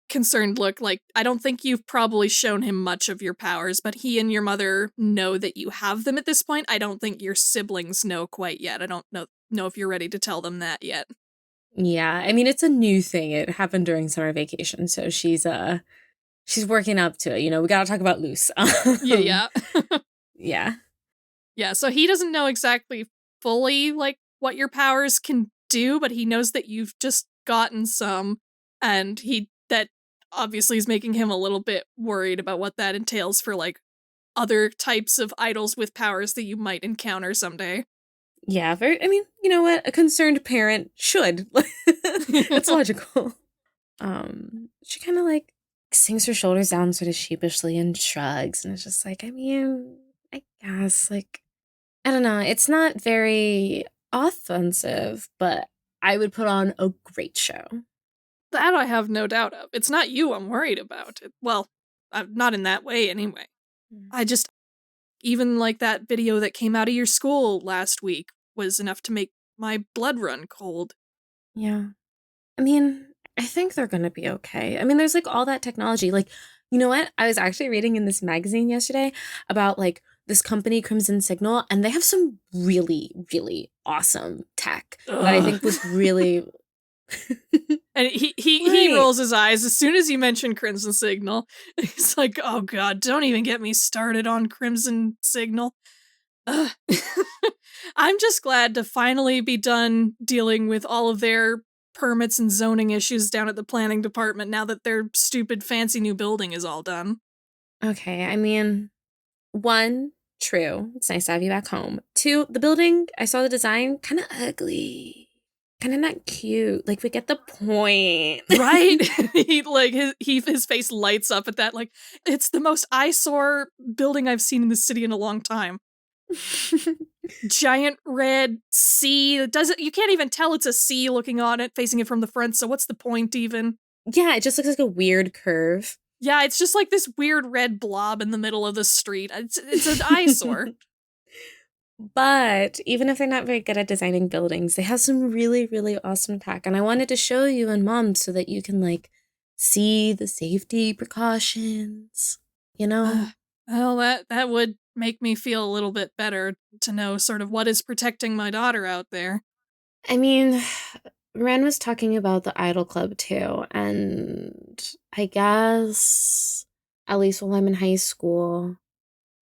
S1: concerned look. Like, I don't think you've probably shown him much of your powers, but he and your mother know that you have them at this point. I don't think your siblings know quite yet. I don't know if you're ready to tell them that yet.
S2: Yeah, I mean, it's a new thing. It happened during summer vacation, so she's working up to it. We gotta talk about Luce.
S1: Yeah.
S2: Yeah.
S1: Yeah, so he doesn't know exactly fully, like, what your powers can do, but he knows that you've just gotten some, and that obviously is making him a little bit worried about what that entails for, like, other types of idols with powers that you might encounter someday.
S2: Yeah, I mean, you know what? A concerned parent should. It's logical. She kind of like sinks her shoulders down sort of sheepishly and shrugs, and it's just like, I mean, I guess, like, I don't know. It's not very offensive, but I would put on a great show.
S1: That I have no doubt of. It's not you I'm worried about. Well, not in that way anyway. I just, even like that video that came out of your school last week was enough to make my blood run cold.
S2: Yeah. I mean, I think they're going to be okay. I mean, there's like all that technology. Like, you know what? I was actually reading in this magazine yesterday about like this company, Crimson Signal, and they have some really, really awesome tech that I think would really...
S1: And he rolls his eyes as soon as you mention Crimson Signal. He's like, oh god, don't even get me started on Crimson Signal. I'm just glad to finally be done dealing with all of their permits and zoning issues down at the planning department now that their stupid fancy new building is all done.
S2: Okay, I mean, 1, true. It's nice to have you back home. 2, the building, I saw the design, kind of ugly. Kind of not cute. Like, we get the point.
S1: Right? His face lights up at that. Like, it's the most eyesore building I've seen in the city in a long time. Giant red C. You can't even tell it's a C looking on it, facing it from the front, so what's the point even?
S2: Yeah, it just looks like a weird curve.
S1: Yeah, it's just like this weird red blob in the middle of the street. It's an eyesore.
S2: But even if they're not very good at designing buildings, they have some really, really awesome tech. And I wanted to show you and Mom so that you can, like, see the safety precautions, you know?
S1: Well, that would make me feel a little bit better to know sort of what is protecting my daughter out there.
S2: I mean, Ren was talking about the Idol Club too, and I guess, at least while I'm in high school,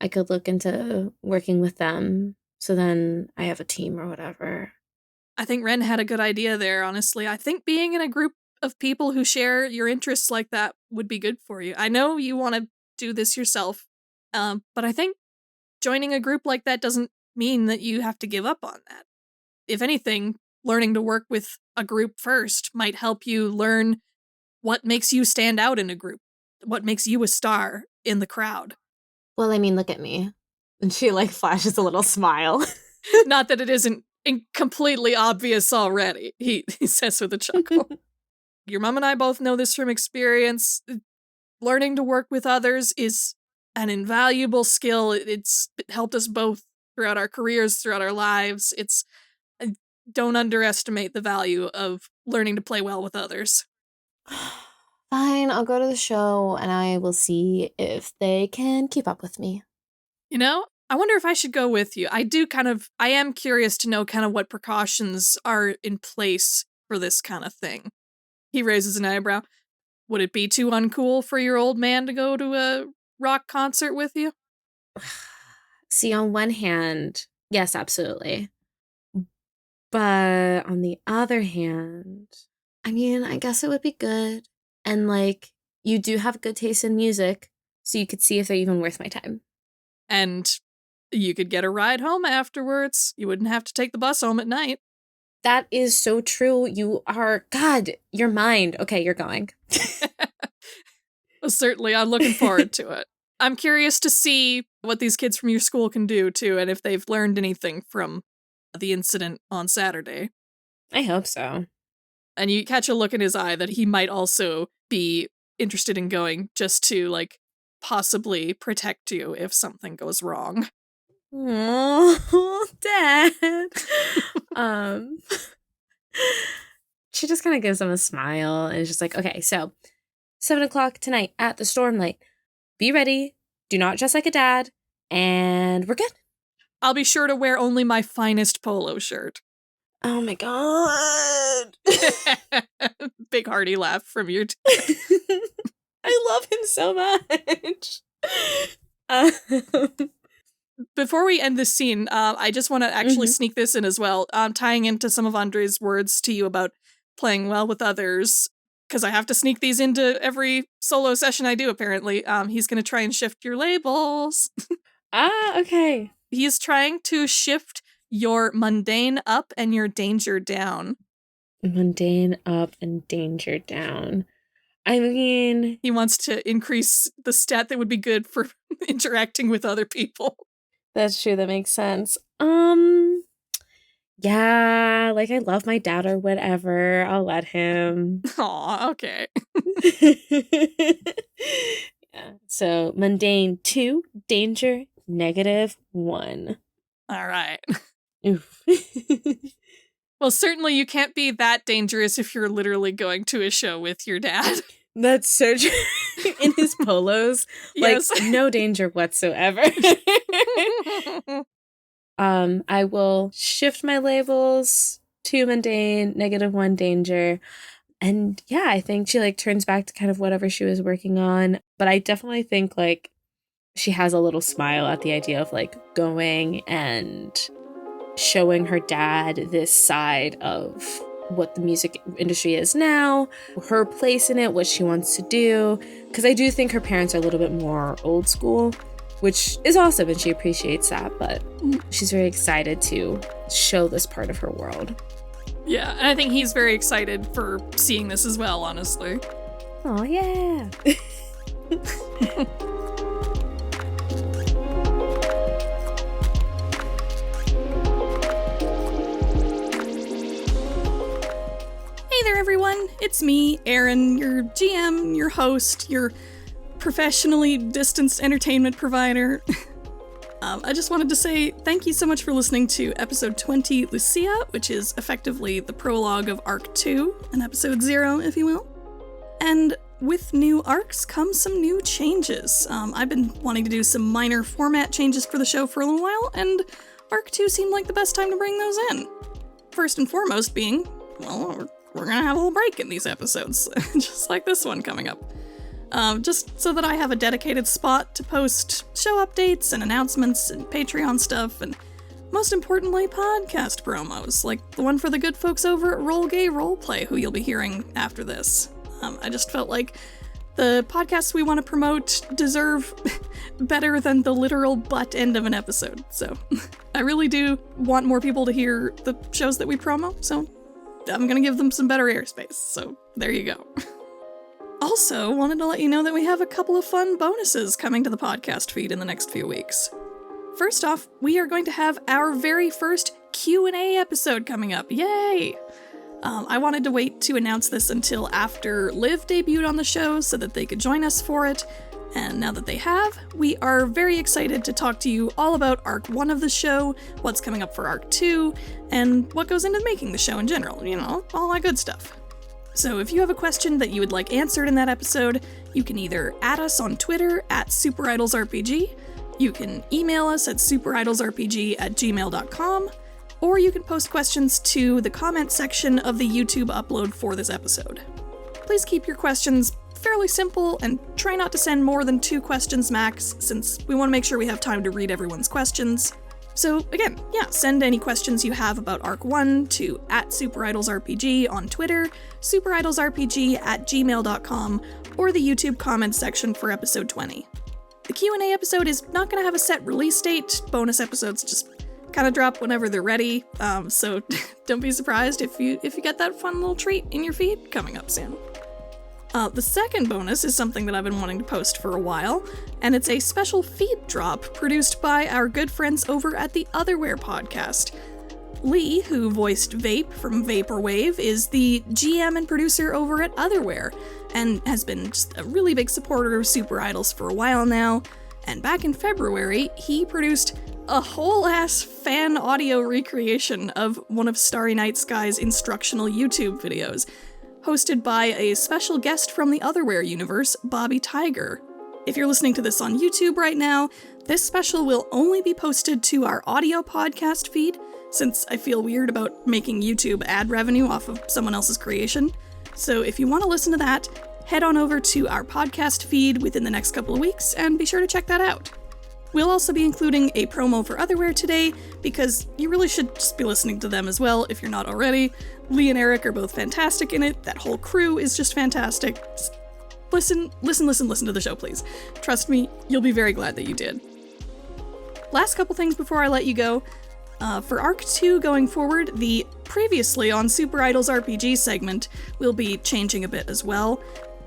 S2: I could look into working with them. So then I have a team or whatever.
S1: I think Ren had a good idea there, honestly. I think being in a group of people who share your interests like that would be good for you. I know you want to do this yourself, but I think joining a group like that doesn't mean that you have to give up on that. If anything, learning to work with a group first might help you learn what makes you stand out in a group, what makes you a star in the crowd.
S3: Well, I mean, look at me. And she, like, flashes a little smile.
S1: Not that it isn't completely obvious already, he says with a chuckle. Your mom and I both know this from experience. Learning to work with others is an invaluable skill. It's helped us both throughout our careers, throughout our lives. Don't underestimate the value of learning to play well with others.
S3: Fine, I'll go to the show and I will see if they can keep up with me.
S1: You know, I wonder if I should go with you. I am curious to know kind of what precautions are in place for this kind of thing. He raises an eyebrow. Would it be too uncool for your old man to go to a rock concert with you?
S2: See, on one hand, yes, absolutely. But on the other hand, I mean, I guess it would be good. And, like, you do have good taste in music, so you could see if they're even worth my time.
S1: And you could get a ride home afterwards. You wouldn't have to take the bus home at night.
S2: That is so true. You are, God, your mind. Okay, you're going.
S1: Well, certainly, I'm looking forward to it. I'm curious to see what these kids from your school can do, too, and if they've learned anything from the incident on Saturday.
S2: I hope so.
S1: And you catch a look in his eye that he might also be interested in going just to, like, possibly protect you if something goes wrong.
S2: Oh, Dad. She just kind of gives him a smile and is just like, okay, so 7:00 tonight at the Stormlight. Be ready. Do not dress like a dad. And we're good.
S1: I'll be sure to wear only my finest polo shirt.
S2: Oh my God.
S1: Big hearty laugh from you.
S2: I love him so much.
S1: Before we end this scene, I just want to actually sneak this in as well, tying into some of Andre's words to you about playing well with others. because I have to sneak these into every solo session I do, apparently. He's going to try and shift your labels.
S2: Okay.
S1: He's trying to shift your mundane up and your danger down.
S2: Mundane up and danger down. I mean...
S1: He wants to increase the stat that would be good for interacting with other people.
S2: That's true, that makes sense. Yeah, like I love my dad or whatever. I'll let him.
S1: Aw, okay.
S2: Yeah. So mundane 2, danger -1.
S1: All right.
S2: Oof.
S1: Well, certainly you can't be that dangerous if you're literally going to a show with your dad.
S2: That's so true. In his polos,
S1: Yes.
S2: like no danger whatsoever. I will shift my labels, 2 mundane, -1 danger. And yeah, I think she like turns back to kind of whatever she was working on. But I definitely think like she has a little smile at the idea of like going and showing her dad this side of what the music industry is now, her place in it, what she wants to do. Because I do think her parents are a little bit more old school, which is awesome and she appreciates that, but she's very excited to show this part of her world.
S1: Yeah, and I think he's very excited for seeing this as well, honestly.
S2: Oh, yeah.
S1: Hey there, everyone. It's me, Eryn, your GM, your host, your professionally distanced entertainment provider. I just wanted to say thank you so much for listening to episode 20, Lucia, which is effectively the prologue of Arc 2, and episode 0, if you will. And with new arcs comes some new changes. I've been wanting to do some minor format changes for the show for a little while, and Arc 2 seemed like the best time to bring those in. First and foremost being, well, we're gonna have a little break in these episodes, just like this one coming up. Just so that I have a dedicated spot to post show updates and announcements and Patreon stuff, and most importantly, podcast promos, like the one for the good folks over at Roll Gay Roleplay, who you'll be hearing after this. I just felt like the podcasts we want to promote deserve better than the literal butt end of an episode, so I really do want more people to hear the shows that we promo, so I'm gonna give them some better airspace, so there you go. Also, wanted to let you know that we have a couple of fun bonuses coming to the podcast feed in the next few weeks. First off, we are going to have our very first Q&A episode coming up. Yay! I wanted to wait to announce this until after Liv debuted on the show so that they could join us for it, and now that they have, we are very excited to talk to you all about Arc 1 of the show, what's coming up for Arc 2, and what goes into making the show in general, you know, all that good stuff. So if you have a question that you would like answered in that episode, you can either add us on Twitter at SuperIdolsRPG, you can email us at superidolsrpg@gmail.com, or you can post questions to the comment section of the YouTube upload for this episode. Please keep your questions fairly simple and try not to send more than 2 questions max, since we want to make sure we have time to read everyone's questions. So again, yeah, send any questions you have about Arc 1 to @SuperIdolsRPG on Twitter, superidolsrpg@gmail.com, or the YouTube comments section for episode 20. The Q&A episode is not going to have a set release date. Bonus episodes just kind of drop whenever they're ready, so don't be surprised if you get that fun little treat in your feed coming up soon. The second bonus is something that I've been wanting to post for a while, and it's a special feed drop produced by our good friends over at the Otherware podcast. Lee, who voiced Vape from Vaporwave, is the GM and producer over at Otherware, and has been just a really big supporter of Super Idols for a while now, and back in February, he produced a whole-ass fan audio recreation of one of Starry Night Sky's instructional YouTube videos, hosted by a special guest from the Otherware universe, Bobby Tiger. If you're listening to this on YouTube right now, this special will only be posted to our audio podcast feed, since I feel weird about making YouTube ad revenue off of someone else's creation. So if you want to listen to that, head on over to our podcast feed within the next couple of weeks and be sure to check that out. We'll also be including a promo for Otherware today, because you really should just be listening to them as well if you're not already. Lee and Eric are both fantastic in it. That whole crew is just fantastic. Just listen to the show, please. Trust me, you'll be very glad that you did. Last couple things before I let you go. For Arc 2 going forward, the previously on SuperIdols RPG segment will be changing a bit as well.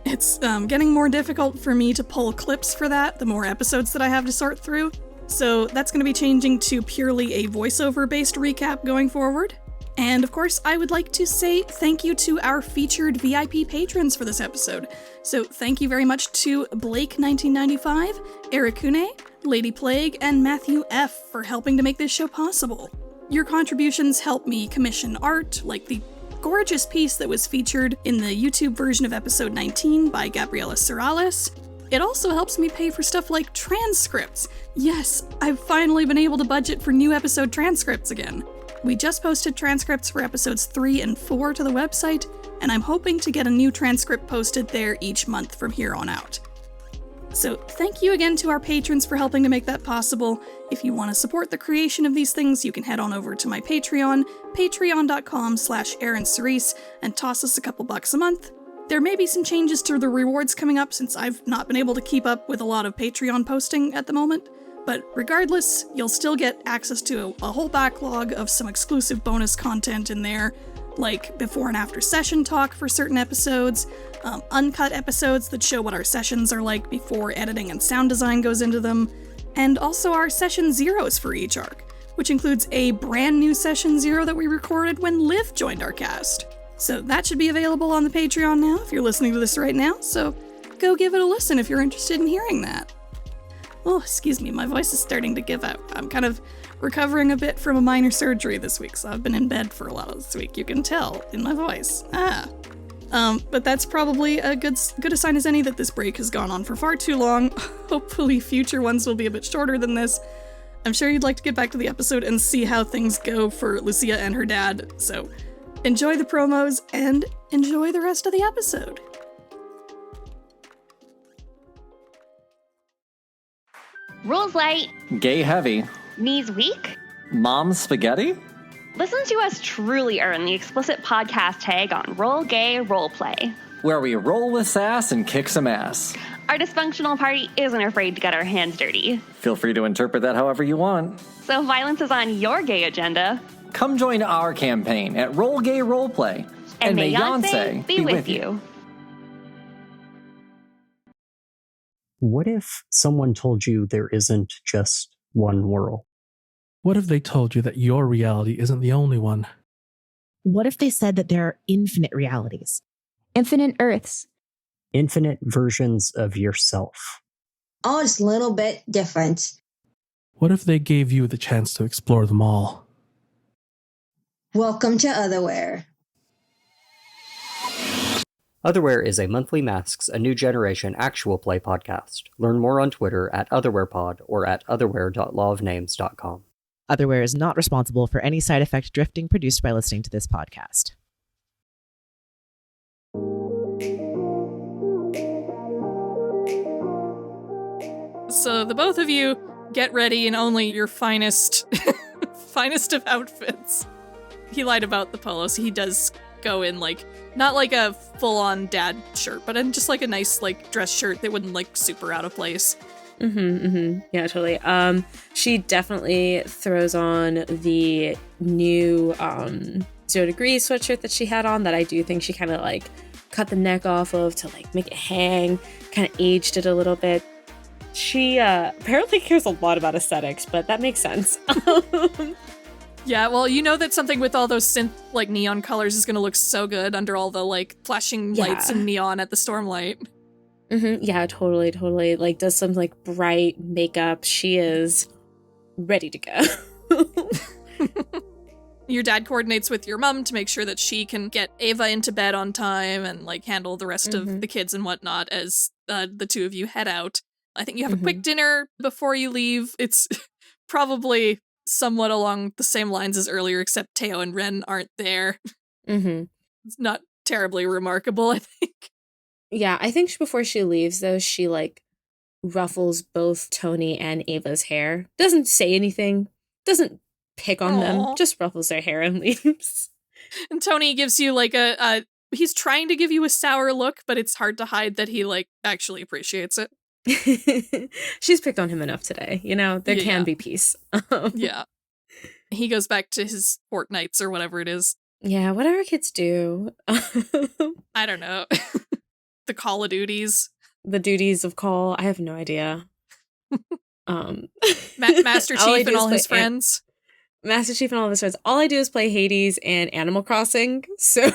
S1: It's getting more difficult for me to pull clips for that, the more episodes that I have to sort through. So that's going to be changing to purely a voiceover-based recap going forward. And of course, I would like to say thank you to our featured VIP patrons for this episode. So thank you very much to Blake1995, Erikune, Lady Plague, and Matthew F. for helping to make this show possible. Your contributions help me commission art, like the gorgeous piece that was featured in the YouTube version of episode 19 by Gabriella Moore. It also helps me pay for stuff like transcripts. Yes, I've finally been able to budget for new episode transcripts again. We just posted transcripts for episodes 3 and 4 to the website, and I'm hoping to get a new transcript posted there each month from here on out. So thank you again to our patrons for helping to make that possible. If you want to support the creation of these things, you can head on over to my Patreon, patreon.com/ErynCerise, and toss us a couple bucks a month. There may be some changes to the rewards coming up since I've not been able to keep up with a lot of Patreon posting at the moment. But regardless, you'll still get access to a whole backlog of some exclusive bonus content in there, like before and after session talk for certain episodes, uncut episodes that show what our sessions are like before editing and sound design goes into them, and also our session zeros for each arc, which includes a brand new session 0 that we recorded when Liv joined our cast. So that should be available on the Patreon now if you're listening to this right now, so go give it a listen if you're interested in hearing that. Oh, excuse me, my voice is starting to give out. I'm kind of recovering a bit from a minor surgery this week, so I've been in bed for a lot of this week. You can tell in my voice. But that's probably a good a sign as any that this break has gone on for far too long. Hopefully future ones will be a bit shorter than this. I'm sure you'd like to get back to the episode and see how things go for Lucia and her dad, so enjoy the promos and enjoy the rest of the episode.
S4: Rules light.
S5: Gay heavy.
S4: Knees weak.
S5: Mom spaghetti?
S4: Listen to us truly earn the explicit podcast tag on Roll Gay Roleplay,
S5: Where we roll with sass and kick some ass.
S4: Our dysfunctional party isn't afraid to get our hands dirty.
S5: Feel free to interpret that however you want.
S4: So if violence is on your gay agenda,
S5: Come join our campaign at Roll Gay Roleplay.
S4: and may Yonsei be with you.
S6: What if someone told you there isn't just one world?
S7: What if they told you that your reality isn't the only one?
S8: What if they said that there are infinite realities?
S9: Infinite Earths.
S6: Infinite versions of yourself.
S10: Oh, it's a little bit different.
S7: What if they gave you the chance to explore them all?
S10: Welcome to Otherware.
S6: Otherware is a monthly Masks, a New Generation actual play podcast. Learn more on Twitter at OtherwarePod or at otherware.lawofnames.com.
S8: Otherware is not responsible for any side effect drifting produced by listening to this podcast.
S1: So the both of you get ready in only your finest finest of outfits. He lied about the polo, so he does go in like, not like a full-on dad shirt, but in just like a nice like dress shirt that wouldn't like super out of place.
S2: Yeah, totally. She definitely throws on the new 0 Degree sweatshirt that she had on that I do think she kind of like cut the neck off of to like make it hang, kind of aged it a little bit. She apparently cares a lot about aesthetics, but that makes sense.
S1: Yeah, well, you know that something with all those synth like neon colors is gonna look so good under all the like flashing lights and neon at the Stormlight.
S2: Yeah, totally. Like, does some like bright makeup. She is ready to go.
S1: Your dad coordinates with your mom to make sure that she can get Eva into bed on time and like handle the rest of the kids and whatnot as the two of you head out. I think you have a quick dinner before you leave. It's probably somewhat along the same lines as earlier, except Teo and Ren aren't there. It's not terribly remarkable, I think.
S2: Yeah, I think before she leaves, though, she like ruffles both Tony and Ava's hair. Doesn't say anything, doesn't pick on them, just ruffles their hair and leaves.
S1: And Tony gives you like he's trying to give you a sour look, but it's hard to hide that he like actually appreciates it.
S2: She's picked on him enough today, there can be peace.
S1: Yeah. He goes back to his fortnights or whatever it is.
S2: Yeah, whatever kids do.
S1: I don't know. The Call of Duties.
S2: The duties of call. I have no idea.
S1: Master Chief and all his friends.
S2: Master Chief and all of his friends. All I do is play Hades and Animal Crossing. So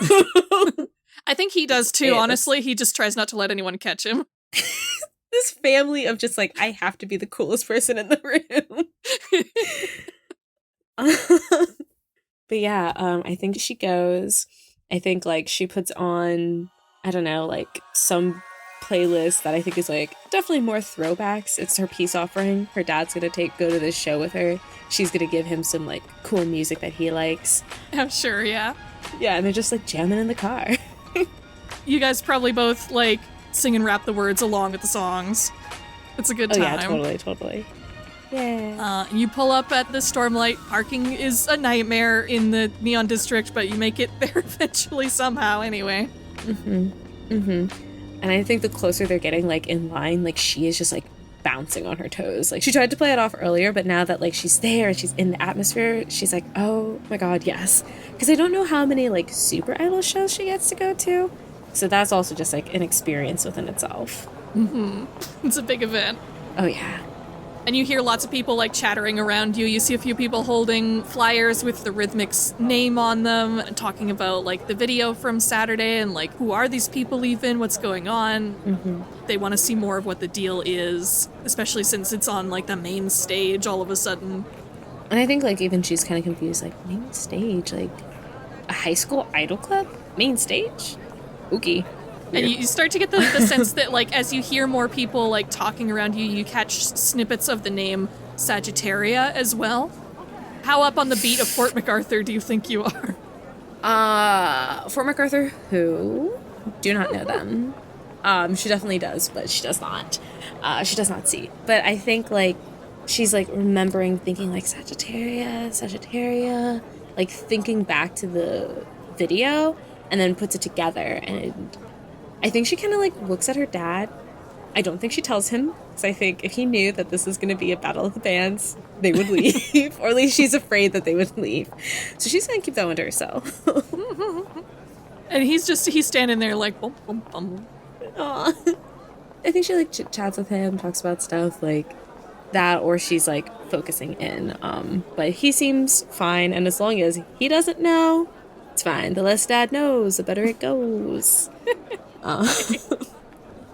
S1: I think he does too, honestly. He just tries not to let anyone catch him.
S2: This family of just like, I have to be the coolest person in the room. But yeah, I think she goes. I think like she puts on, I don't know, like some playlist that I think is like definitely more throwbacks. It's her peace offering. Her dad's gonna go to this show with her. She's gonna give him some like cool music that he likes.
S1: I'm sure, yeah.
S2: Yeah, and they're just like jamming in the car.
S1: You guys probably both like sing and rap the words along with the songs. It's a good time.
S2: Yeah, totally. Yeah.
S1: You pull up at the Stormlight. Parking is a nightmare in the Neon District, but you make it there eventually somehow anyway.
S2: And I think the closer they're getting like in line, like she is just like bouncing on her toes. Like she tried to play it off earlier, but now that like she's there and she's in the atmosphere, she's like, oh my god, yes. Because I don't know how many like SuperIdols shows she gets to go to. So that's also just like an experience within itself.
S1: It's a big event.
S2: Oh yeah.
S1: And you hear lots of people like chattering around you. You see a few people holding flyers with the RhythMixx name on them and talking about like the video from Saturday and like who are these people even, what's going on. They want to see more of what the deal is, especially since it's on like the main stage all of a sudden.
S2: And I think like even she's kind of confused, like main stage, like a high school idol club? Main stage? Okay.
S1: And you start to get the sense that, like, as you hear more people, like, talking around you, you catch snippets of the name Sagittaria as well. How up on the beat of Fort MacArthur do you think you are?
S2: Fort MacArthur, who? Do not know them. She definitely does, but she does not. She does not see. But I think, like, she's, like, remembering, thinking, like, Sagittaria, like, thinking back to the video, and then puts it together, and I think she kind of like looks at her dad. I don't think she tells him, because I think if he knew that this was going to be a battle of the bands, they would leave. Or at least she's afraid that they would leave. So she's going to keep that one to herself.
S1: And he's standing there like, bum, bum, bum.
S2: Aww. I think she like chats with him, talks about stuff like that, or she's like focusing in. But he seems fine, and as long as he doesn't know, it's fine. The less dad knows, the better it goes.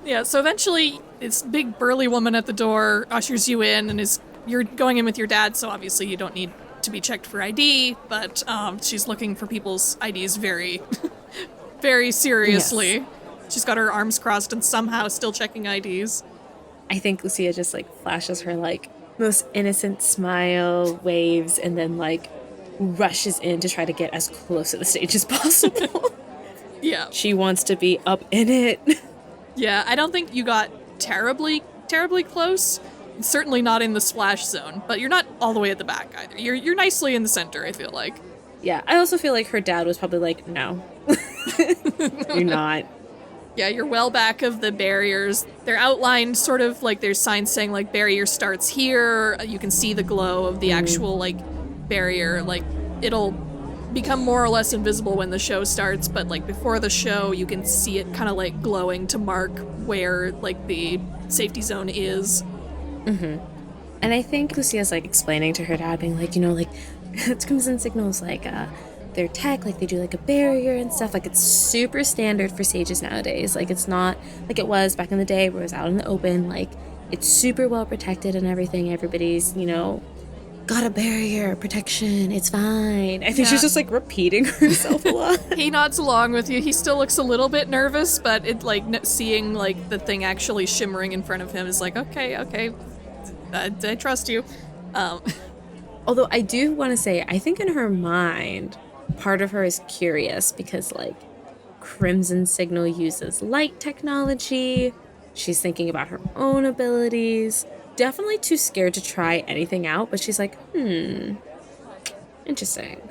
S1: Yeah, so eventually this big burly woman at the door ushers you in and you're going in with your dad, so obviously you don't need to be checked for ID, but she's looking for people's IDs very, very seriously. Yes. She's got her arms crossed and somehow still checking IDs.
S2: I think Lucia just like flashes her like most innocent smile, waves, and then like rushes in to try to get as close to the stage as possible.
S1: Yeah.
S2: She wants to be up in it.
S1: Yeah, I don't think you got terribly close. Certainly not in the splash zone, but you're not all the way at the back either. You're nicely in the center, I feel like.
S2: Yeah, I also feel like her dad was probably like, no. You're not.
S1: Yeah, you're well back of the barriers. They're outlined sort of like there's signs saying like barrier starts here. You can see the glow of the actual like barrier. Like it'll become more or less invisible when the show starts, but like before the show you can see it kind of like glowing to mark where like the safety zone is.
S2: And I think Lucia's like explaining to her dad, being like, you know, like crimson signals, like their tech, like they do like a barrier and stuff, like it's super standard for stages nowadays. Like it's not like it was back in the day where it was out in the open. Like it's super well protected and everything. Everybody's, you know, got a barrier, protection, it's fine. I think she's just like repeating herself a lot.
S1: He nods along with you. He still looks a little bit nervous, but it like seeing like the thing actually shimmering in front of him is like, okay, I trust you.
S2: Although I do want to say, I think in her mind, part of her is curious because like Crimson Signal uses light technology, She's thinking about her own abilities. Definitely too scared to try anything out, but she's like, interesting.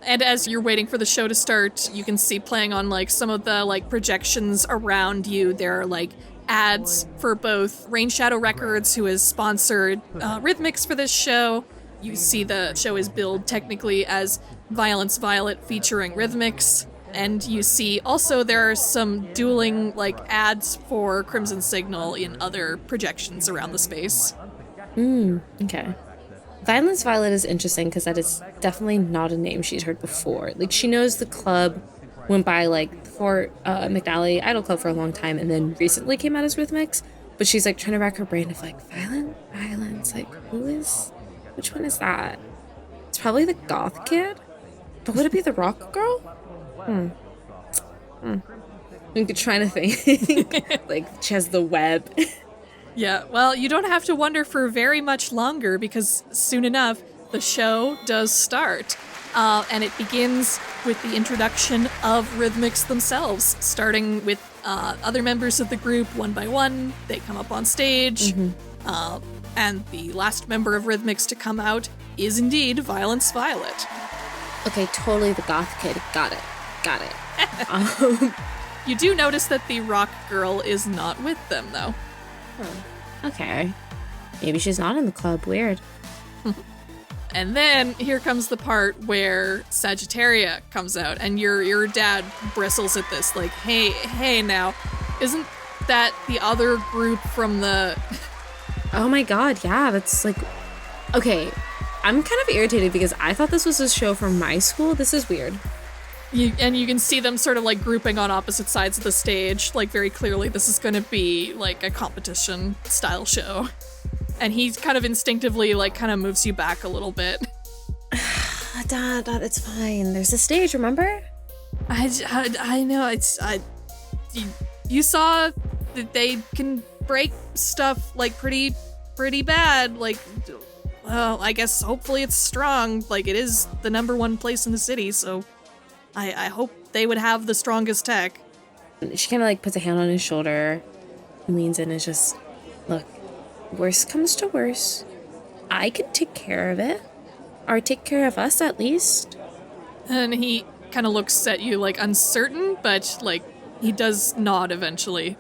S1: And as you're waiting for the show to start, you can see playing on like some of the like projections around you. There are like ads for both Rain Shadow Records, who has sponsored RhythMixx for this show. You see the show is billed technically as Violence Violet featuring RhythMixx. And you see also there are some dueling like ads for Crimson Signal in other projections around the space.
S2: Okay. Violence Violet is interesting because that is definitely not a name she's heard before. Like, she knows the club went by, like, for McNally Idol Club for a long time and then recently came out as RhythMixx. But she's, like, trying to rack her brain of, like, Violence, like, which one is that? It's probably the goth kid? But would it be the rock girl? I'm trying to think. Like, she has the web.
S1: Yeah, well, you don't have to wonder for very much longer because soon enough, the show does start. And it begins with the introduction of RhythMixx themselves, starting with other members of the group one by one. They come up on stage, and the last member of RhythMixx to come out is indeed Violence Violet.
S2: Okay, totally the goth kid. Got it.
S1: You do notice that the rock girl is not with them, though.
S2: Okay. Maybe she's not in the club. Weird.
S1: And then here comes the part where Sagittaria comes out, and your dad bristles at this, like, hey now, isn't that the other group from the...
S2: Oh my god, yeah, that's like... Okay, I'm kind of irritated because I thought this was a show from my school. This is weird.
S1: You can see them sort of like grouping on opposite sides of the stage, like very clearly this is going to be like a competition style show. And he kind of instinctively like kind of moves you back a little bit.
S2: Dad, it's fine. There's a stage, remember?
S1: I know, you saw that they can break stuff like pretty bad, like, well, I guess hopefully it's strong, like it is the #1 place in the city, so I hope they would have the strongest tech.
S2: She kind of like puts a hand on his shoulder, leans in and is just, look, worst comes to worst, I can take care of it. Or take care of us, at least.
S1: And he kind of looks at you like uncertain, but like he does nod eventually.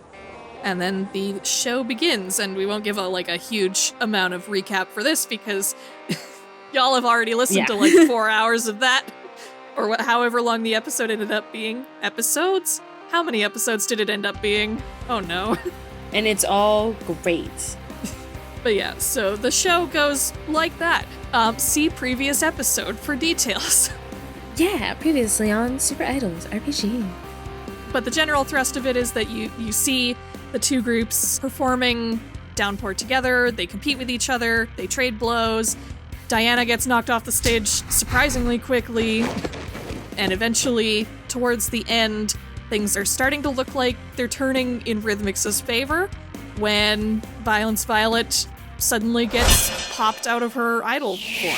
S1: And then the show begins, and we won't give a huge amount of recap for this because y'all have already listened to like 4 hours of that. Or however long the episode ended up being. Episodes? How many episodes did it end up being? Oh no.
S2: And it's all great.
S1: But yeah, so the show goes like that. See previous episode for details.
S2: Yeah, previously on SuperIdols RPG.
S1: But the general thrust of it is that you see the two groups performing Downpour together, they compete with each other, they trade blows, Diana gets knocked off the stage surprisingly quickly, and eventually, towards the end, things are starting to look like they're turning in RhythMixx's favor when Violence Violet suddenly gets popped out of her idol form.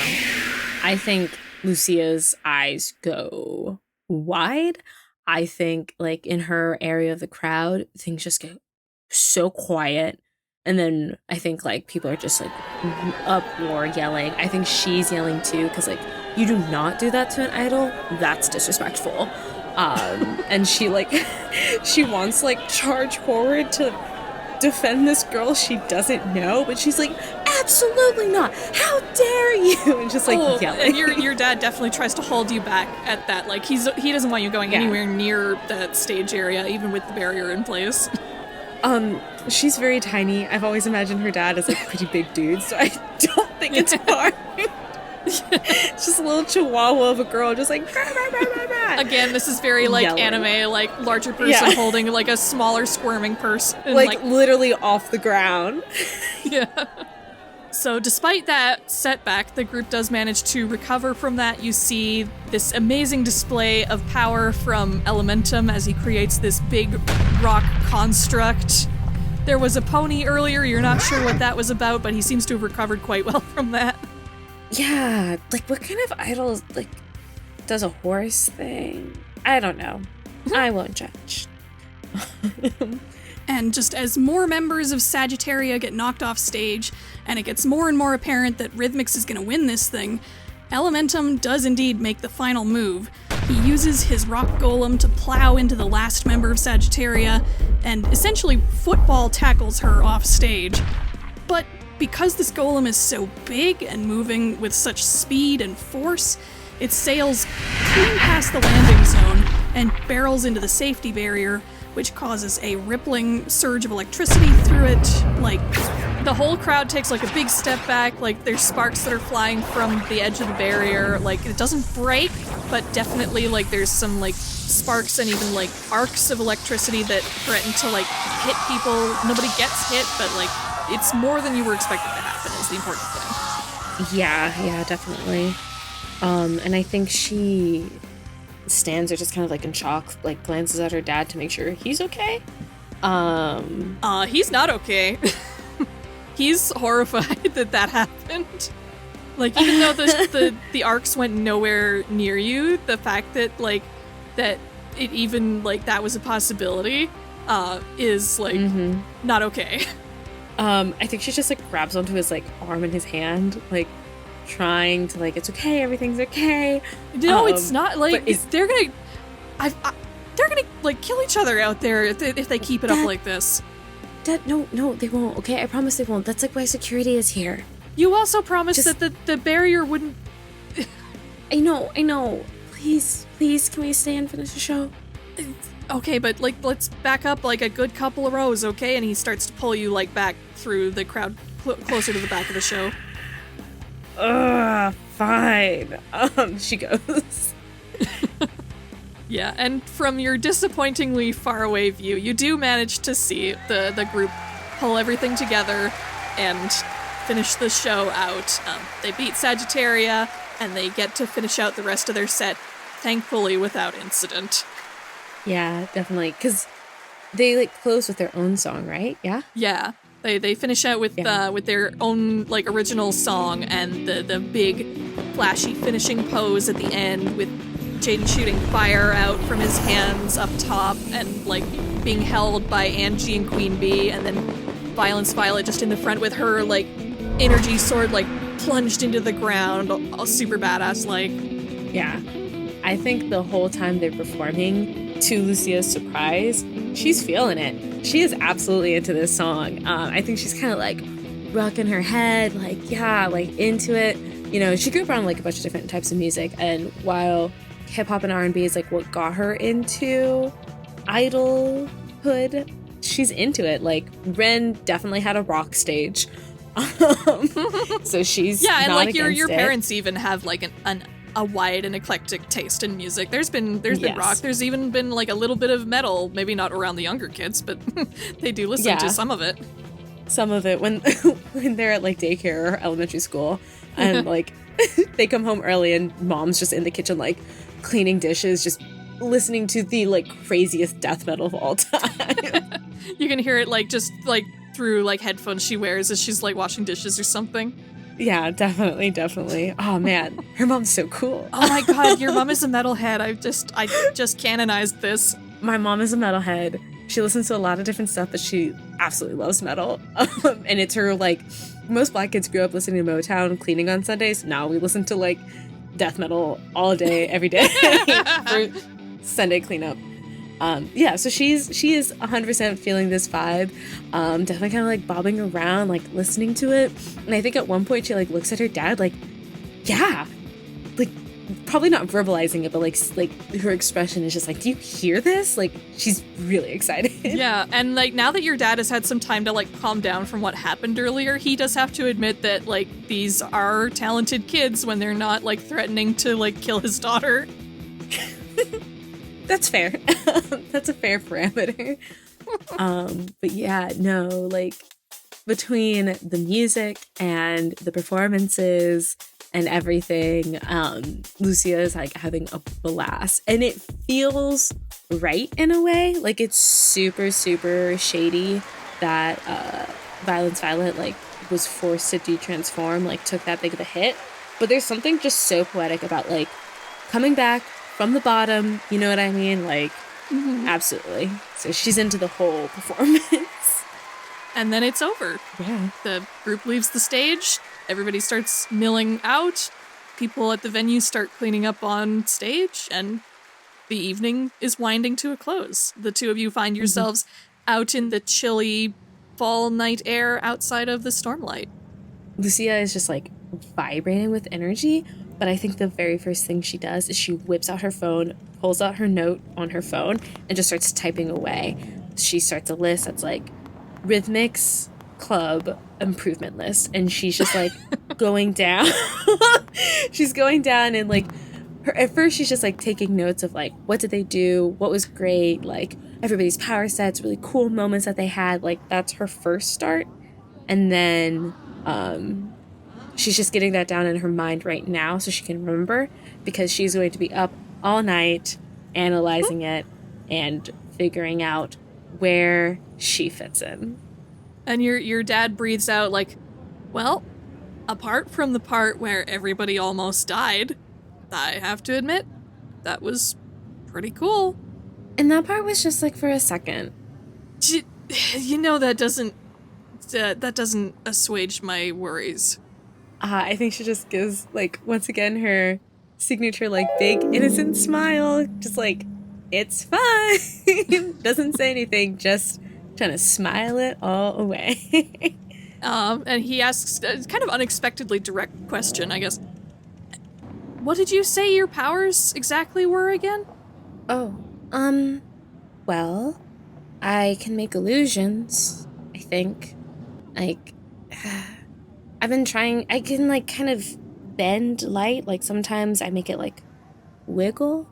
S2: I think Lucia's eyes go wide. I think, like, in her area of the crowd, things just get so quiet. And then I think, like, people are just, like, uproar yelling. I think she's yelling, too, because, like, you do not do that to an idol. That's disrespectful. And she, like, she wants, like, charge forward to defend this girl she doesn't know. But she's like, absolutely not. How dare you? And just, like, yelling.
S1: And your dad definitely tries to hold you back at that. Like, he doesn't want you going anywhere near that stage area, even with the barrier in place.
S2: She's very tiny. I've always imagined her dad as like a pretty big dude, so I don't think it's hard. It's just a little chihuahua of a girl, just like...
S1: Again, this is very like yelling. Anime, like larger person holding like a smaller squirming person.
S2: Like literally off the ground.
S1: Yeah. So despite that setback, the group does manage to recover from that. You see this amazing display of power from Elementum as he creates this big rock construct. There was a pony earlier, you're not sure what that was about, but he seems to have recovered quite well from that.
S2: Yeah, like what kind of idol like does a horse thing? I don't know. I won't judge.
S1: And just as more members of Sagittaria get knocked off stage, and it gets more and more apparent that RhythMixx is going to win this thing, Elementum does indeed make the final move. He uses his rock golem to plow into the last member of Sagittaria, and essentially football tackles her off stage. But because this golem is so big and moving with such speed and force, it sails clean past the landing zone and barrels into the safety barrier, which causes a rippling surge of electricity through it. Like, the whole crowd takes like a big step back, like there's sparks that are flying from the edge of the barrier. Like, it doesn't break, but definitely like there's some like sparks and even like arcs of electricity that threaten to like hit people. Nobody gets hit, but like it's more than you were expecting to happen is the important thing.
S2: Yeah, definitely. And I think she stands there just kind of like in shock, like glances at her dad to make sure he's okay.
S1: He's not okay. He's horrified that happened. Like, even though the arcs went nowhere near you, the fact that like that it even like that was a possibility is like not okay.
S2: I think she just like grabs onto his like arm and his hand, like trying to like, it's okay, everything's okay.
S1: No, it's not. Like, they're gonna like kill each other out there if they keep it up like this.
S2: Dad, no, they won't. Okay, I promise they won't. That's like why security is here.
S1: You also promised that the barrier wouldn't.
S2: I know. Please, can we stay and finish the show?
S1: Okay, but like let's back up like a good couple of rows, okay? And he starts to pull you like back through the crowd closer to the back of the show.
S2: Fine. She goes.
S1: Yeah, and from your disappointingly far away view, you do manage to see the group pull everything together and finish the show out. They beat Sagittaria, and they get to finish out the rest of their set, thankfully without incident.
S2: Yeah, definitely, because they like close with their own song, right? Yeah?
S1: Yeah. They finish out with their own like original song and the big flashy finishing pose at the end with Jaden shooting fire out from his hands up top and like being held by Angie and Queen Bee, and then Violence Violet just in the front with her like energy sword like plunged into the ground, all super badass like.
S2: Yeah. I think the whole time they're performing, to Lucia's surprise, she's feeling it. She is absolutely into this song. I think she's kind of like rocking her head, like, yeah, like into it. You know, she grew up around like a bunch of different types of music, and while hip-hop and R&B is like what got her into idolhood, she's into it. Like, Ren definitely had a rock stage. So she's
S1: yeah, and
S2: not
S1: like your
S2: against it.
S1: Parents even have like a wide and eclectic taste in music. There's been rock, there's even been like a little bit of metal, maybe not around the younger kids, but they do listen to some of it.
S2: Some of it when they're at like daycare or elementary school, and like they come home early and mom's just in the kitchen like cleaning dishes, just listening to the like craziest death metal of all time.
S1: You can hear it like just like through like headphones she wears as she's like washing dishes or something.
S2: Yeah, definitely. Oh man, her mom's so cool.
S1: Oh my god, your mom is a metalhead. I just canonized this.
S2: My mom is a metalhead. She listens to a lot of different stuff, but she absolutely loves metal. And it's her, like, most black kids grew up listening to Motown, cleaning on Sundays. Now we listen to, like, death metal all day, every day for Sunday cleanup. Yeah, so she is 100% feeling this vibe. Definitely kind of, like, bobbing around, like, listening to it. And I think at one point she, like, looks at her dad, like, yeah. Like, probably not verbalizing it, but like her expression is just like, do you hear this? Like, she's really excited.
S1: Yeah, and like now that your dad has had some time to like calm down from what happened earlier, he does have to admit that like these are talented kids when they're not like threatening to like kill his daughter.
S2: That's fair. That's a fair parameter. But yeah, no, like between the music and the performances and everything, Lucia is like having a blast, and it feels right in a way. Like, it's super shady that Violence Violet like was forced to detransform, like took that big of a hit, but there's something just so poetic about like coming back from the bottom, you know what I mean? Like Absolutely. So she's into the whole performance.
S1: And then it's over.
S2: Yeah.
S1: The group leaves the stage. Everybody starts milling out. People at the venue start cleaning up on stage, and the evening is winding to a close. The two of you find yourselves out in the chilly fall night air outside of the Stormlight.
S2: Lucia is just like vibrating with energy, but I think the very first thing she does is she whips out her phone, pulls out her note on her phone, and just starts typing away. She starts a list that's like RhythMixx club improvement list, and she's just like going down. She's going down and like at first she's just like taking notes of like what did they do, what was great, like everybody's power sets, really cool moments that they had. Like that's her first start, and then she's just getting that down in her mind right now so she can remember, because she's going to be up all night analyzing it and figuring out where she fits in.
S1: And your dad breathes out like, well, apart from the part where everybody almost died, I have to admit, that was pretty cool.
S2: And that part was just like for a second.
S1: You know, that doesn't assuage my worries.
S2: I think she just gives, like, once again, her signature, like, big, innocent smile. Just like, it's fine. Doesn't say anything, just trying to smile it all away.
S1: And he asks a kind of unexpectedly direct question, I guess. What did you say your powers exactly were again?
S2: Well, I can make illusions, I think. Like, I've been trying, I can, like, kind of bend light. Like, sometimes I make it, like, wiggle.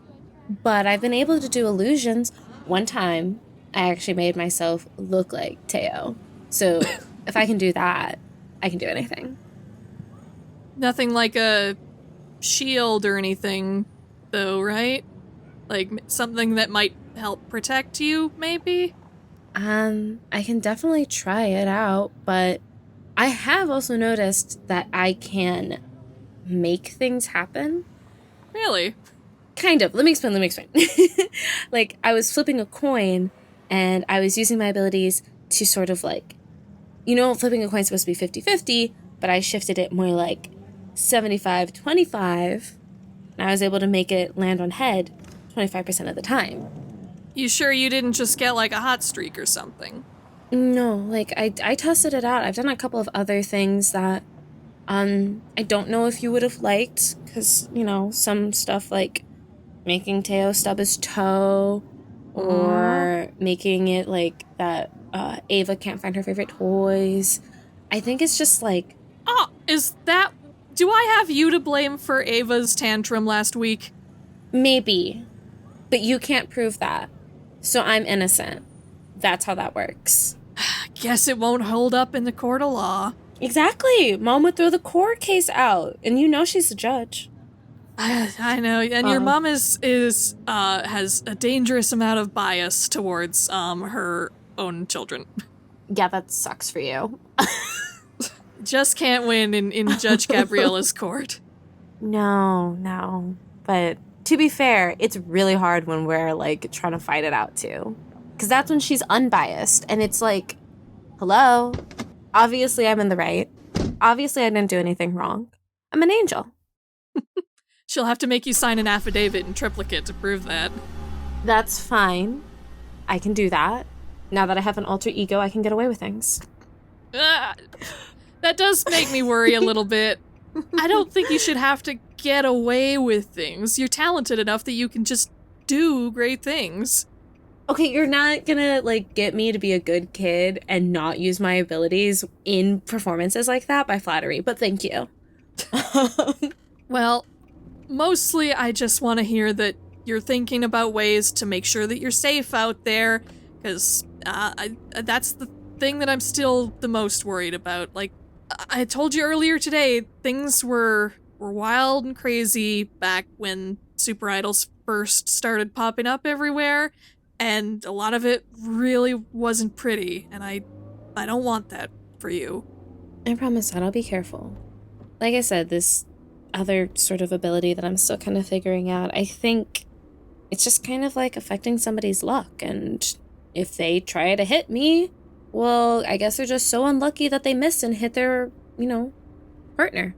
S2: But I've been able to do illusions. One time, I actually made myself look like Mateo. So, if I can do that, I can do anything.
S1: Nothing like a shield or anything, though, right? Like, something that might help protect you, maybe?
S2: I can definitely try it out, but I have also noticed that I can make things happen.
S1: Really?
S2: Kind of. Let me explain. Like, I was flipping a coin, and I was using my abilities to sort of, like, you know, flipping a coin's supposed to be 50-50, but I shifted it more like 75-25, and I was able to make it land on head 25% of the time.
S1: You sure you didn't just get, like, a hot streak or something?
S2: No, like, I tested it out. I've done a couple of other things that, I don't know if you would have liked, because, you know, some stuff like making Teo stub his toe, or making it like that Ava can't find her favorite toys. I think it's just like...
S1: Oh, do I have you to blame for Ava's tantrum last week?
S2: Maybe, but you can't prove that. So I'm innocent. That's how that works.
S1: Guess it won't hold up in the court of law.
S2: Exactly. Mom would throw the court case out, and you know she's the judge.
S1: I know, and your mom has a dangerous amount of bias towards her own children.
S3: Yeah, that sucks for you.
S1: Just can't win in Judge Gabriella's court.
S3: No. But to be fair, it's really hard when we're, like, trying to fight it out, too. Because that's when she's unbiased, and it's like, hello? Obviously I'm in the right. Obviously I didn't do anything wrong. I'm an angel.
S1: She'll have to make you sign an affidavit in triplicate to prove that.
S3: That's fine. I can do that. Now that I have an alter ego, I can get away with things.
S1: That does make me worry a little bit. I don't think you should have to get away with things. You're talented enough that you can just do great things.
S2: Okay, you're not gonna, like, get me to be a good kid and not use my abilities in performances like that by flattery, but thank you.
S1: Well, mostly I just want to hear that you're thinking about ways to make sure that you're safe out there, because that's the thing that I'm still the most worried about. Like, I told you earlier today, things were wild and crazy back when SuperIdols first started popping up everywhere, and a lot of it really wasn't pretty, and I don't want that for you.
S2: I promise that I'll be careful. Like I said, this other sort of ability that I'm still kind of figuring out, I think
S3: it's just kind of like affecting somebody's luck. And if they try to hit me, well, I guess they're just so unlucky that they miss and hit their, partner.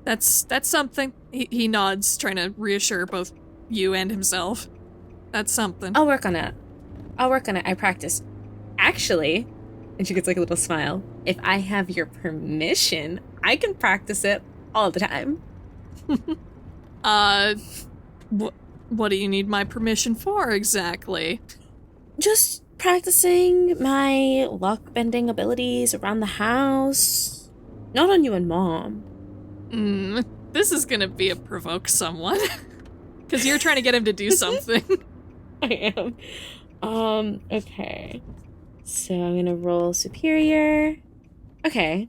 S1: That's something. He nods, trying to reassure both you and himself. That's something.
S3: I'll work on it. I practice. Actually, and she gets like a little smile, if I have your permission, I can practice it all the time.
S1: What do you need my permission for exactly?
S3: Just practicing my luck bending abilities around the house. Not on you and Mom.
S1: This is gonna be a provoke someone. Because you're trying to get him to do something.
S3: I am. Okay. So I'm gonna roll superior. Okay.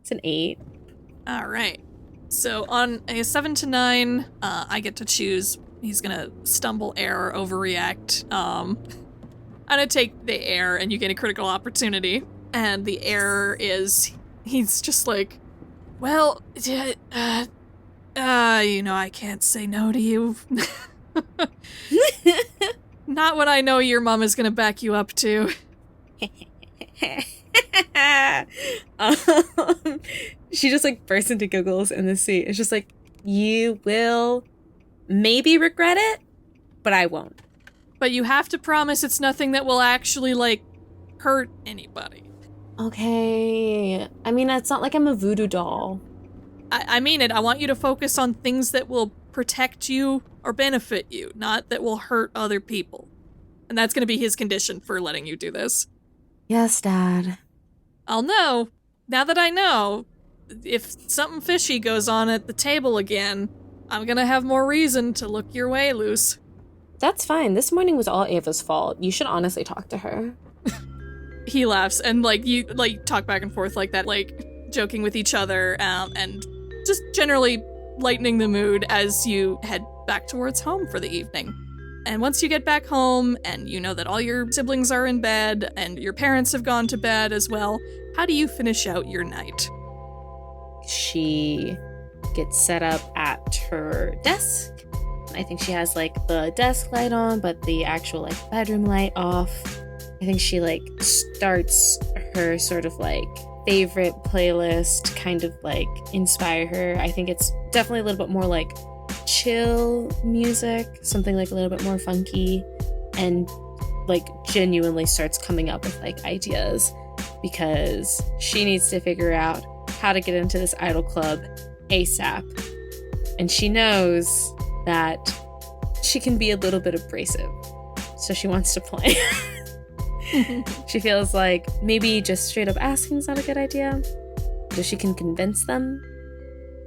S3: It's an 8.
S1: Alright. So on a 7 to 9, I get to choose. He's gonna stumble, error, overreact. I'm gonna take the error and you get a critical opportunity. And the error is, he's just like, well, I can't say no to you. Not what I know your mom is gonna back you up to.
S3: She just like bursts into giggles in the seat. It's just like, you will maybe regret it, but I won't.
S1: But you have to promise it's nothing that will actually, hurt anybody.
S3: Okay. I mean, it's not like I'm a voodoo doll.
S1: I mean it. I want you to focus on things that will protect you or benefit you, not that will hurt other people. And that's going to be his condition for letting you do this.
S3: Yes, Dad.
S1: I'll know. Now that I know, if something fishy goes on at the table again, I'm going to have more reason to look your way, Luce.
S3: That's fine. This morning was all Ava's fault. You should honestly talk to her.
S1: He laughs, and, you, talk back and forth like that, joking with each other, and just generally lightening the mood as you head back towards home for the evening. And once you get back home, and you know that all your siblings are in bed, and your parents have gone to bed as well, how do you finish out your night?
S3: She gets set up at her desk. I think she has, the desk light on, but the actual, bedroom light off. I think she, starts her sort of, favorite playlist, kind of, inspire her. I think it's definitely a little bit more, chill music, something, a little bit more funky, and, genuinely starts coming up with, ideas, because she needs to figure out how to get into this idol club ASAP. And she knows that she can be a little bit abrasive, so she wants to play. She feels like maybe just straight up asking is not a good idea. But if she can convince them,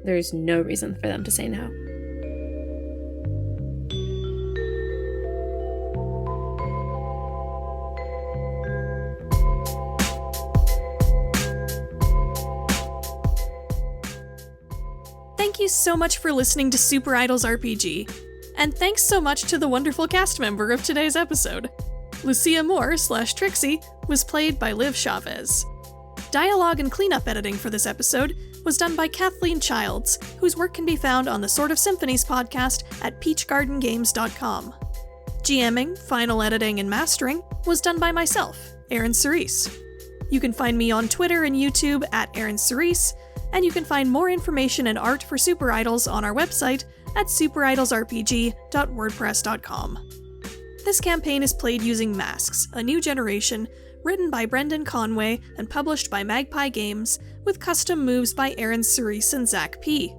S3: there's no reason for them to say no.
S1: Thank you so much for listening to SuperIdols RPG. And thanks so much to the wonderful cast member of today's episode. Lucia Moore / Trixie was played by Liv Chavez. Dialogue and cleanup editing for this episode was done by Kathleen Childs, whose work can be found on the Sort of Symphonies podcast at peachgardengames.com. GMing, final editing, and mastering was done by myself, ErynCerise. You can find me on Twitter and YouTube at ErynCerise, and you can find more information and art for SuperIdols on our website at superidolsrpg.wordpress.com. This campaign is played using Masks, a new generation, written by Brendan Conway and published by Magpie Games, with custom moves by ErynCerise and Zach P.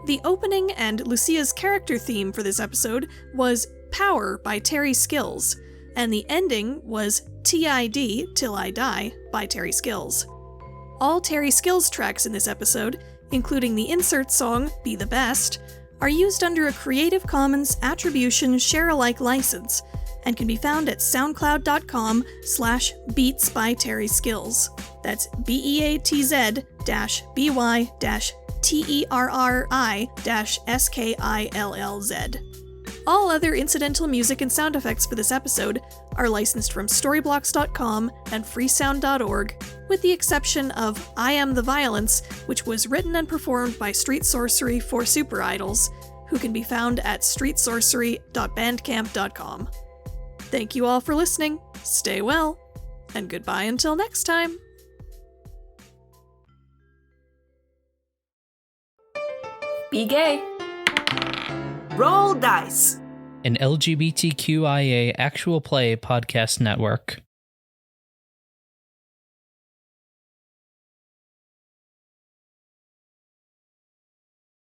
S1: The opening and Lucia's character theme for this episode was Power by Terry Skills, and the ending was TID, Till I Die, by Terry Skills. All Terry Skills tracks in this episode, including the insert song, Be the Best, are used under a Creative Commons Attribution Share-alike license, and can be found at soundcloud.com/beats by Terry Skills. That's BEATZ-BY-TERRI-SKILLZ. All other incidental music and sound effects for this episode are licensed from Storyblocks.com and freesound.org, with the exception of I Am the Violence, which was written and performed by Street Sorcery for SuperIdols, who can be found at streetsorcery.bandcamp.com. Thank you all for listening, stay well, and goodbye until next time.
S9: Be gay. Roll dice.
S11: An LGBTQIA actual play podcast network.